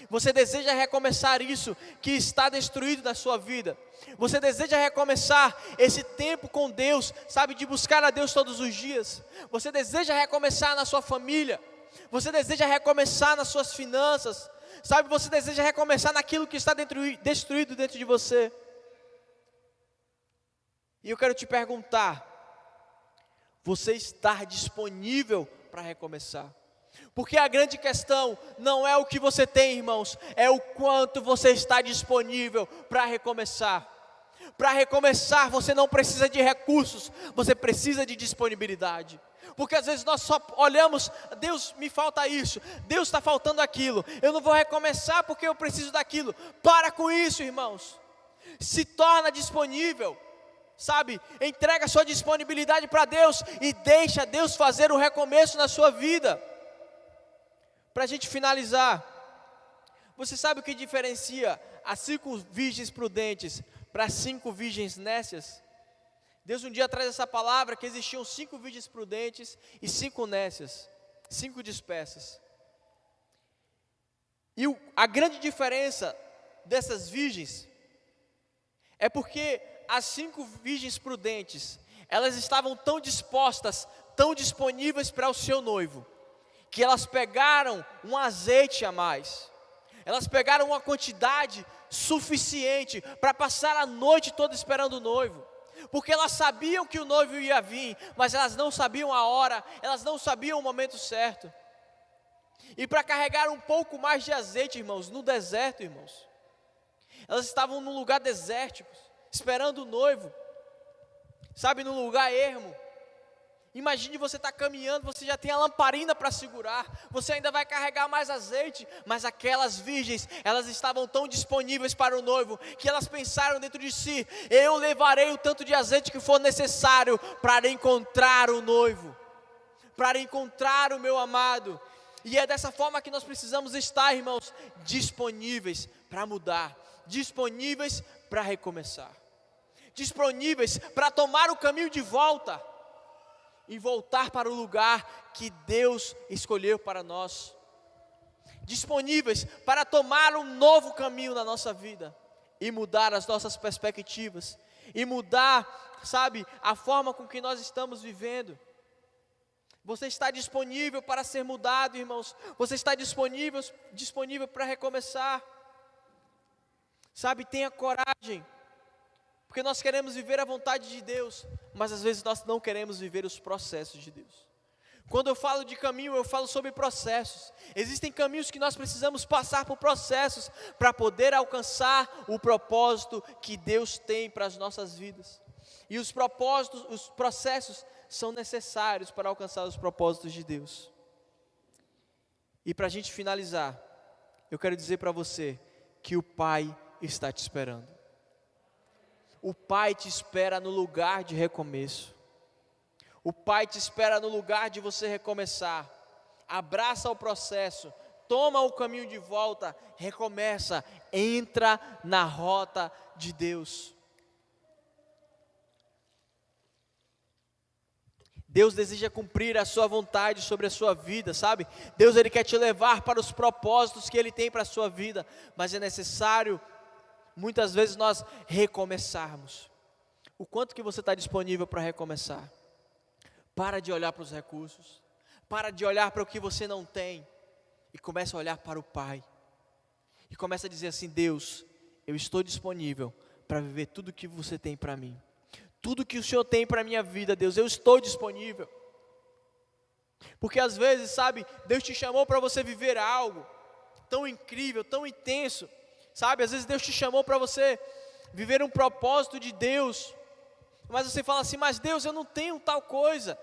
Você deseja recomeçar isso que está destruído na sua vida? Você deseja recomeçar esse tempo com Deus, sabe, de buscar a Deus todos os dias? Você deseja recomeçar na sua família? Você deseja recomeçar nas suas finanças? Sabe, você deseja recomeçar naquilo que está destruído dentro de você? E eu quero te perguntar: você está disponível para recomeçar? Porque a grande questão não é o que você tem, irmãos, é o quanto você está disponível para recomeçar. Para recomeçar você não precisa de recursos, você precisa de disponibilidade. Porque às vezes nós só olhamos: Deus, me falta isso, Deus está faltando aquilo, eu não vou recomeçar porque eu preciso daquilo. Para com isso, irmãos. Se torna disponível, sabe, entrega a sua disponibilidade para Deus e deixa Deus fazer o recomeço na sua vida. Para a gente finalizar, Você sabe o que diferencia as 5 virgens prudentes para as 5 virgens nécias? Deus um dia traz essa palavra que existiam 5 virgens prudentes e 5 nécias, 5 dispersas. E a grande diferença dessas virgens é porque as 5 virgens prudentes, elas estavam tão dispostas, tão disponíveis para o seu noivo, que elas pegaram um azeite a mais. Elas pegaram uma quantidade suficiente para passar a noite toda esperando o noivo. Porque elas sabiam que o noivo ia vir, mas elas não sabiam a hora, elas não sabiam o momento certo. E para carregar um pouco mais de azeite, irmãos, no deserto, irmãos, elas estavam num lugar desértico, esperando o noivo, sabe, num lugar ermo. Imagine você estar caminhando, você já tem a lamparina para segurar, você ainda vai carregar mais azeite, mas aquelas virgens, elas estavam tão disponíveis para o noivo, que elas pensaram dentro de si: eu levarei o tanto de azeite que for necessário para encontrar o noivo, para encontrar o meu amado. E é dessa forma que nós precisamos estar, irmãos, disponíveis para mudar, disponíveis para recomeçar, disponíveis para tomar o caminho de volta e voltar para o lugar que Deus escolheu para nós, disponíveis para tomar um novo caminho na nossa vida e mudar as nossas perspectivas e mudar, sabe, a forma com que nós estamos vivendo. Você está disponível para ser mudado, irmãos? Você está disponível para recomeçar? Sabe, tenha coragem, porque nós queremos viver a vontade de Deus, mas às vezes nós não queremos viver os processos de Deus. Quando eu falo de caminho, eu falo sobre processos. Existem caminhos que nós precisamos passar por processos para poder alcançar o propósito que Deus tem para as nossas vidas. E os propósitos, os processos são necessários para alcançar os propósitos de Deus. E para a gente finalizar, eu quero dizer para você que o Pai está te esperando. O Pai te espera no lugar de recomeço. O Pai te espera no lugar de você recomeçar. Abraça o processo, toma o caminho de volta, recomeça, entra na rota de Deus. Deus deseja cumprir a sua vontade sobre a sua vida, sabe? Deus, Ele quer te levar para os propósitos que Ele tem para a sua vida, mas é necessário muitas vezes nós recomeçarmos. O quanto que você está disponível para recomeçar? Para de olhar para os recursos, para de olhar para o que você não tem, e começa a olhar para o Pai, e começa a dizer assim: Deus, eu estou disponível para viver tudo que você tem para mim, tudo que o Senhor tem para a minha vida, Deus, eu estou disponível. Porque às vezes, sabe, Deus te chamou para você viver algo tão incrível, tão intenso, sabe, às vezes Deus te chamou para você viver um propósito de Deus, mas você fala assim: mas Deus, eu não tenho tal coisa,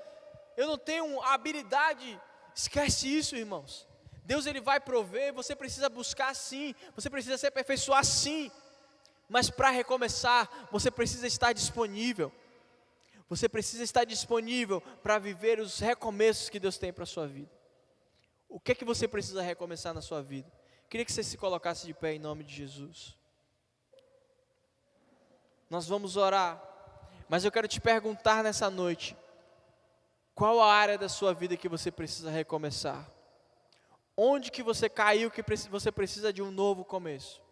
eu não tenho a habilidade. Esquece isso, irmãos. Deus, Ele vai prover, você precisa buscar sim, você precisa se aperfeiçoar sim, mas para recomeçar, você precisa estar disponível. Você precisa estar disponível para viver os recomeços que Deus tem para a sua vida. O que é que você precisa recomeçar na sua vida? Queria que você se colocasse de pé em nome de Jesus. Nós vamos orar, mas eu quero te perguntar nessa noite: qual a área da sua vida que você precisa recomeçar? Onde que você caiu que você precisa de um novo começo?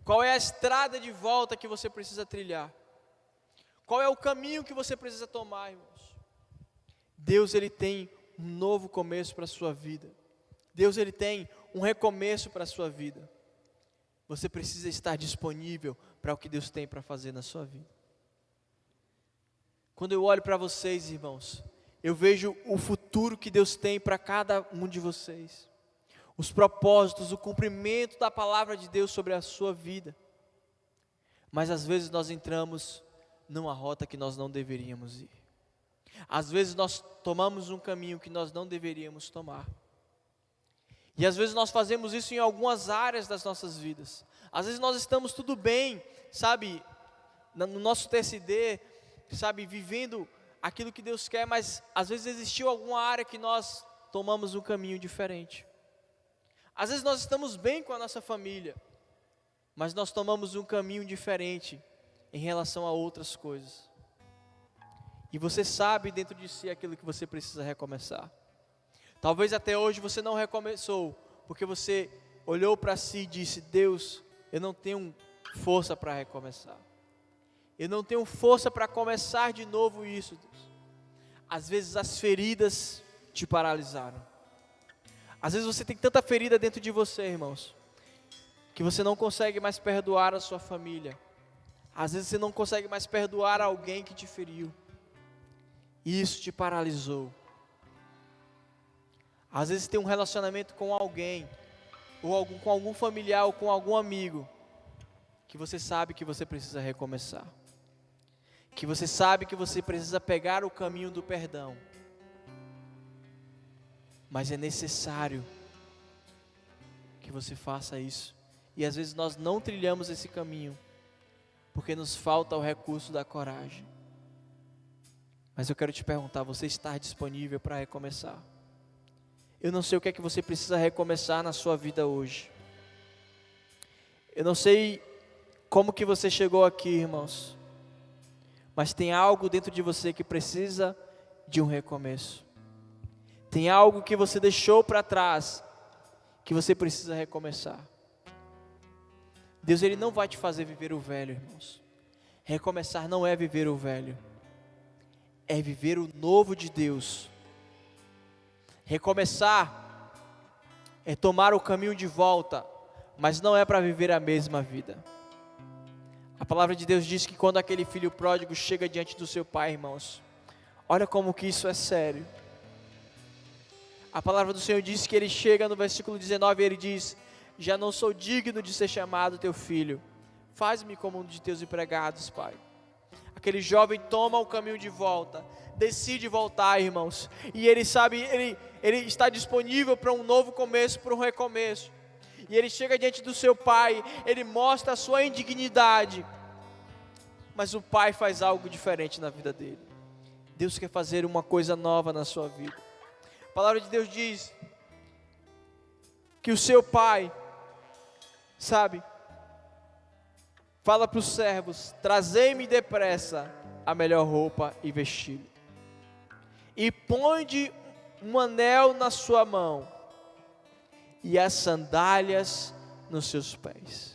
Qual é a estrada de volta que você precisa trilhar? Qual é o caminho que você precisa tomar, irmãos? Deus, Ele tem um novo começo para a sua vida. Deus, Ele tem um recomeço para a sua vida. Você precisa estar disponível para o que Deus tem para fazer na sua vida. Quando eu olho para vocês, irmãos, eu vejo o futuro que Deus tem para cada um de vocês. Os propósitos, o cumprimento da palavra de Deus sobre a sua vida. Mas às vezes nós entramos numa rota que nós não deveríamos ir. Às vezes nós tomamos um caminho que nós não deveríamos tomar. E às vezes nós fazemos isso em algumas áreas das nossas vidas. Às vezes nós estamos tudo bem, sabe, no nosso TSD, sabe, vivendo aquilo que Deus quer, mas às vezes existiu alguma área que nós tomamos um caminho diferente. Às vezes nós estamos bem com a nossa família, mas nós tomamos um caminho diferente em relação a outras coisas. E você sabe dentro de si aquilo que você precisa recomeçar. Talvez até hoje você não recomeçou, porque você olhou para si e disse: Deus, eu não tenho força para recomeçar. Eu não tenho força para começar de novo isso, Deus. Às vezes as feridas te paralisaram. Às vezes você tem tanta ferida dentro de você, irmãos, que você não consegue mais perdoar a sua família. Às vezes você não consegue mais perdoar alguém que te feriu. E isso te paralisou. Às vezes tem um relacionamento com alguém, ou com algum familiar, ou com algum amigo, que você sabe que você precisa recomeçar. Que você sabe que você precisa pegar o caminho do perdão. Mas é necessário que você faça isso. E às vezes nós não trilhamos esse caminho, porque nos falta o recurso da coragem. Mas eu quero te perguntar, você está disponível para recomeçar? Eu não sei o que é que você precisa recomeçar na sua vida hoje. Eu não sei como que você chegou aqui, irmãos. Mas tem algo dentro de você que precisa de um recomeço. Tem algo que você deixou para trás, que você precisa recomeçar. Deus, Ele não vai te fazer viver o velho, irmãos. Recomeçar não é viver o velho. É viver o novo de Deus. Recomeçar é tomar o caminho de volta, mas não é para viver a mesma vida. A palavra de Deus diz que quando aquele filho pródigo chega diante do seu pai, irmãos, olha como que isso é sério. A palavra do Senhor diz que ele chega no versículo 19 e ele diz: já não sou digno de ser chamado teu filho, faz-me como um de teus empregados, pai. Aquele jovem toma o caminho de volta, decide voltar, irmãos, e ele sabe, ele está disponível para um novo começo, para um recomeço. E ele chega diante do seu pai, ele mostra a sua indignidade, mas o pai faz algo diferente na vida dele. Deus quer fazer uma coisa nova na sua vida. A palavra de Deus diz que o seu pai, sabe, fala para os servos: trazei-me depressa a melhor roupa e vesti-lo, e põe um anel na sua mão e as sandálias nos seus pés.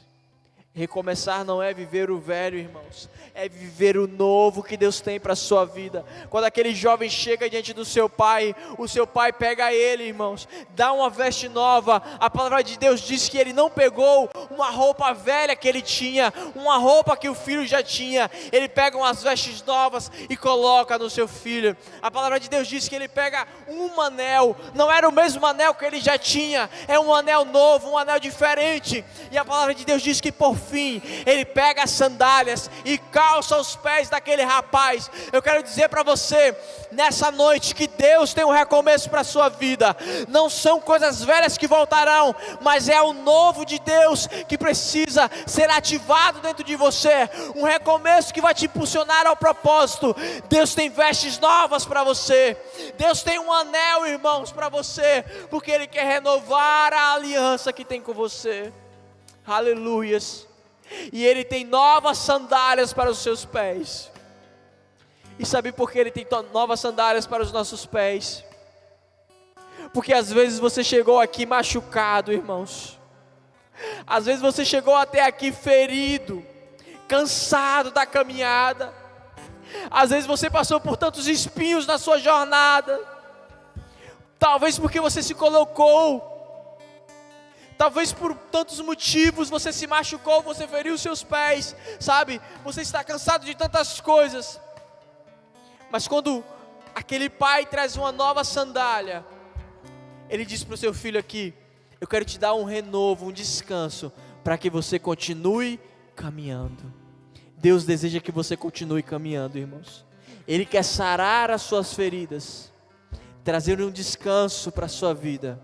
Recomeçar não é viver o velho, irmãos, é viver o novo que Deus tem para a sua vida. Quando aquele jovem chega diante do seu pai, o seu pai pega ele, irmãos, dá uma veste nova. A palavra de Deus diz que ele não pegou uma roupa velha que ele tinha, uma roupa que o filho já tinha. Ele pega umas vestes novas e coloca no seu filho. A palavra de Deus diz que ele pega um anel, não era o mesmo anel que ele já tinha, é um anel novo, um anel diferente. E a palavra de Deus diz que por fim, ele pega as sandálias e calça os pés daquele rapaz. Eu quero dizer para você, nessa noite, que Deus tem um recomeço para a sua vida. Não são coisas velhas que voltarão, mas é o novo de Deus que precisa ser ativado dentro de você. Um recomeço que vai te impulsionar ao propósito. Deus tem vestes novas para você. Deus tem um anel, irmãos, para você, porque Ele quer renovar a aliança que tem com você. Aleluias. E Ele tem novas sandálias para os seus pés. E sabe por que Ele tem novas sandálias para os nossos pés? Porque às vezes você chegou aqui machucado, irmãos. Às vezes você chegou até aqui ferido, cansado da caminhada. Às vezes você passou por tantos espinhos na sua jornada. Talvez porque você se colocou. Talvez por tantos motivos você se machucou, você feriu os seus pés, sabe? Você está cansado de tantas coisas. Mas quando aquele pai traz uma nova sandália, ele diz para o seu filho aqui: eu quero te dar um renovo, um descanso, para que você continue caminhando. Deus deseja que você continue caminhando, irmãos. Ele quer sarar as suas feridas, trazer um descanso para a sua vida,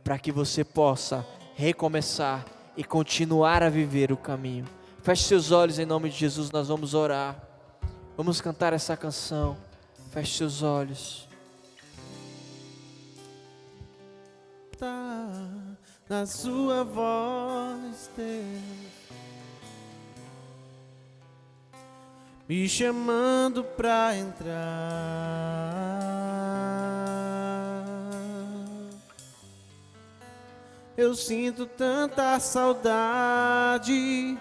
para que você possa recomeçar e continuar a viver o caminho. Feche seus olhos em nome de Jesus, nós vamos orar. Vamos cantar essa canção. Feche seus olhos. na sua voz, Deus, me chamando pra entrar. Eu sinto tanta saudade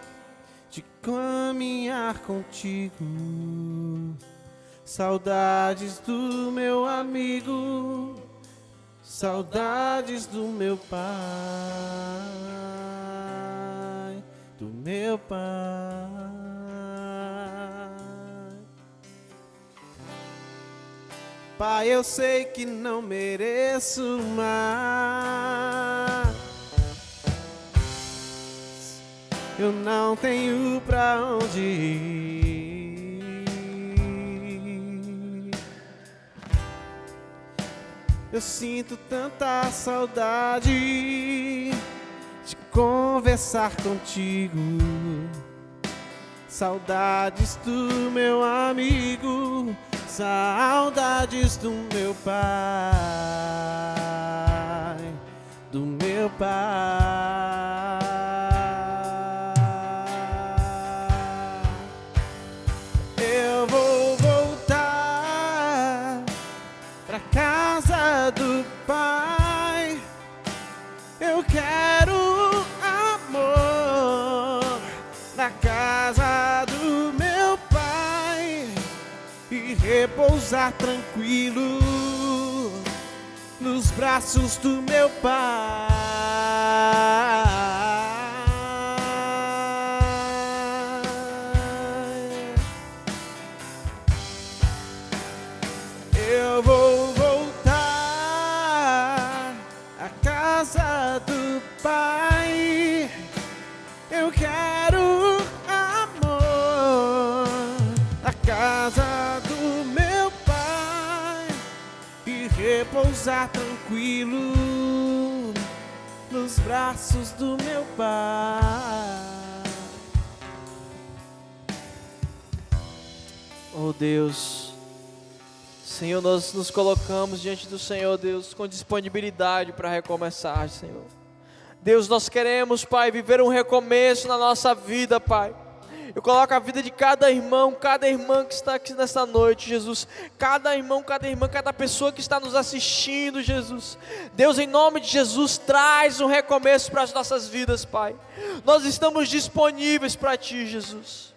de caminhar contigo, saudades do meu amigo, saudades do meu pai, do meu pai. Pai, eu sei que não mereço mais, eu não tenho pra onde ir. Eu sinto tanta saudade de conversar contigo, saudades do meu amigo, saudades do meu pai, do meu pai. Eu vou voltar pra casa do Pai. Eu quero amor na casa do meu Pai e repousar tranquilo nos braços do meu Pai. Eu vou voltar à casa do Pai. Eu quero amor na casa do meu Pai e repousar tranquilo nos braços do meu Pai. Oh Deus, Senhor, nós nos colocamos diante do Senhor, Deus, com disponibilidade para recomeçar, Senhor. Deus, nós queremos, Pai, viver um recomeço na nossa vida, Pai. Eu coloco a vida de cada irmão, cada irmã que está aqui nesta noite, Jesus. Cada irmão, cada irmã, cada pessoa que está nos assistindo, Jesus. Deus, em nome de Jesus, traz um recomeço para as nossas vidas, Pai. Nós estamos disponíveis para Ti, Jesus.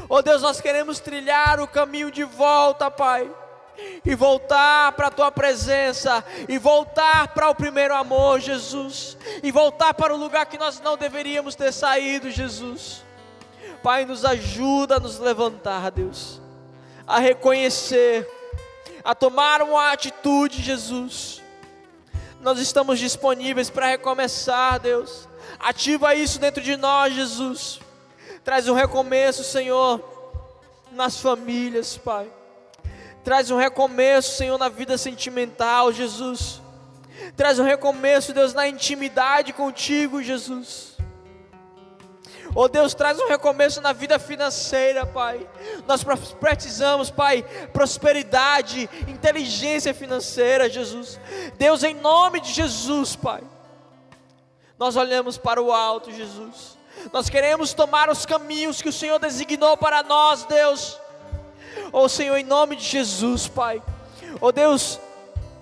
Oh Deus, nós queremos trilhar o caminho de volta, Pai, e voltar para a Tua presença, e voltar para o primeiro amor, Jesus, e voltar para o lugar que nós não deveríamos ter saído, Jesus. Pai, nos ajuda a nos levantar, Deus, a reconhecer, a tomar uma atitude, Jesus. Nós estamos disponíveis para recomeçar, Deus. Ativa isso dentro de nós, Jesus. Traz um recomeço, Senhor, nas famílias, Pai. Traz um recomeço, Senhor, na vida sentimental, Jesus. Traz um recomeço, Deus, na intimidade contigo, Jesus. Oh Deus, traz um recomeço na vida financeira, Pai. Nós precisamos, Pai, prosperidade, inteligência financeira, Jesus. Deus, em nome de Jesus, Pai, nós olhamos para o alto, Jesus. Nós queremos tomar os caminhos que o Senhor designou para nós, Deus. Oh Senhor, em nome de Jesus, Pai. Oh Deus,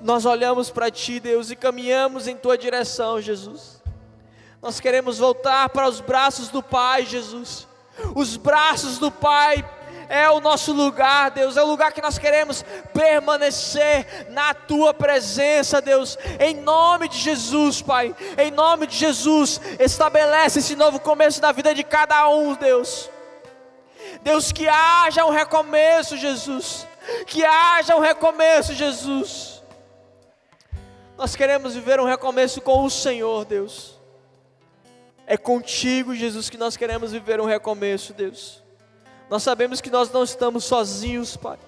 nós olhamos para Ti, Deus, e caminhamos em Tua direção, Jesus. Nós queremos voltar para os braços do Pai, Jesus. Os braços do Pai é o nosso lugar, Deus. É o lugar que nós queremos permanecer na Tua presença, Deus. Em nome de Jesus, Pai. Em nome de Jesus, estabelece esse novo começo na vida de cada um, Deus. Deus, que haja um recomeço, Jesus. Que haja um recomeço, Jesus. Nós queremos viver um recomeço com o Senhor, Deus. É contigo, Jesus, que nós queremos viver um recomeço, Deus. Nós sabemos que nós não estamos sozinhos, Pai.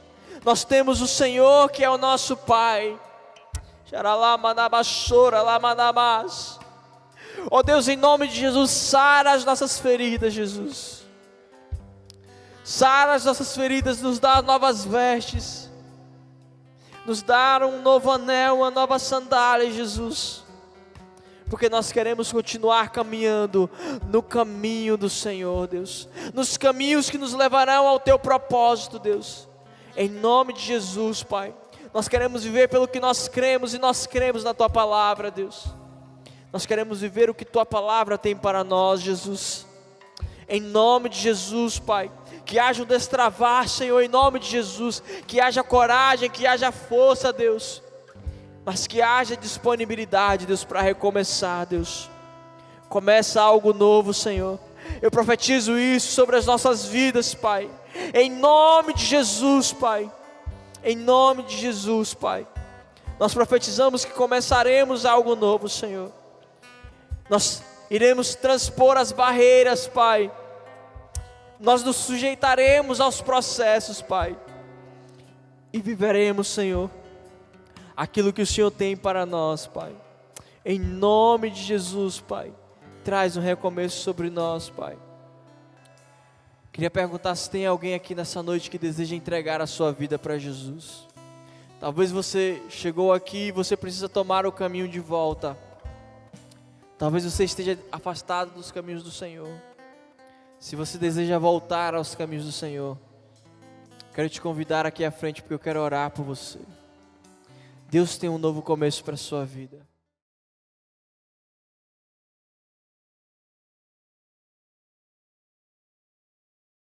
Nós temos o Senhor que é o nosso Pai. Ó Deus, em nome de Jesus, sara as nossas feridas, Jesus. Sara as nossas feridas, nos dá novas vestes, nos dá um novo anel, uma nova sandália, Jesus. porque nós queremos continuar caminhando no caminho do Senhor, Deus, nos caminhos que nos levarão ao Teu propósito, Deus, em nome de Jesus, Pai. Nós queremos viver pelo que nós cremos, e nós cremos na Tua palavra, Deus. Nós queremos viver o que Tua palavra tem para nós, Jesus, em nome de Jesus, Pai. Que haja um destravar, Senhor, em nome de Jesus, que haja coragem, que haja força, Deus, mas que haja disponibilidade, Deus, para recomeçar, Deus. Começa algo novo, Senhor. Eu profetizo isso sobre as nossas vidas, Pai, em nome de Jesus, Pai, em nome de Jesus, Pai. Nós profetizamos que começaremos algo novo, Senhor. Nós iremos transpor as barreiras, Pai. Nós nos sujeitaremos aos processos, Pai, e viveremos, Senhor, aquilo que o Senhor tem para nós, Pai. Em nome de Jesus, Pai, traz um recomeço sobre nós, Pai. Queria perguntar se tem alguém aqui nessa noite que deseja entregar a sua vida para Jesus. Talvez você chegou aqui e você precisa tomar o caminho de volta. Talvez você esteja afastado dos caminhos do Senhor. Se você deseja voltar aos caminhos do Senhor, quero te convidar aqui à frente, porque eu quero orar por você. Deus tem um novo começo para a sua vida.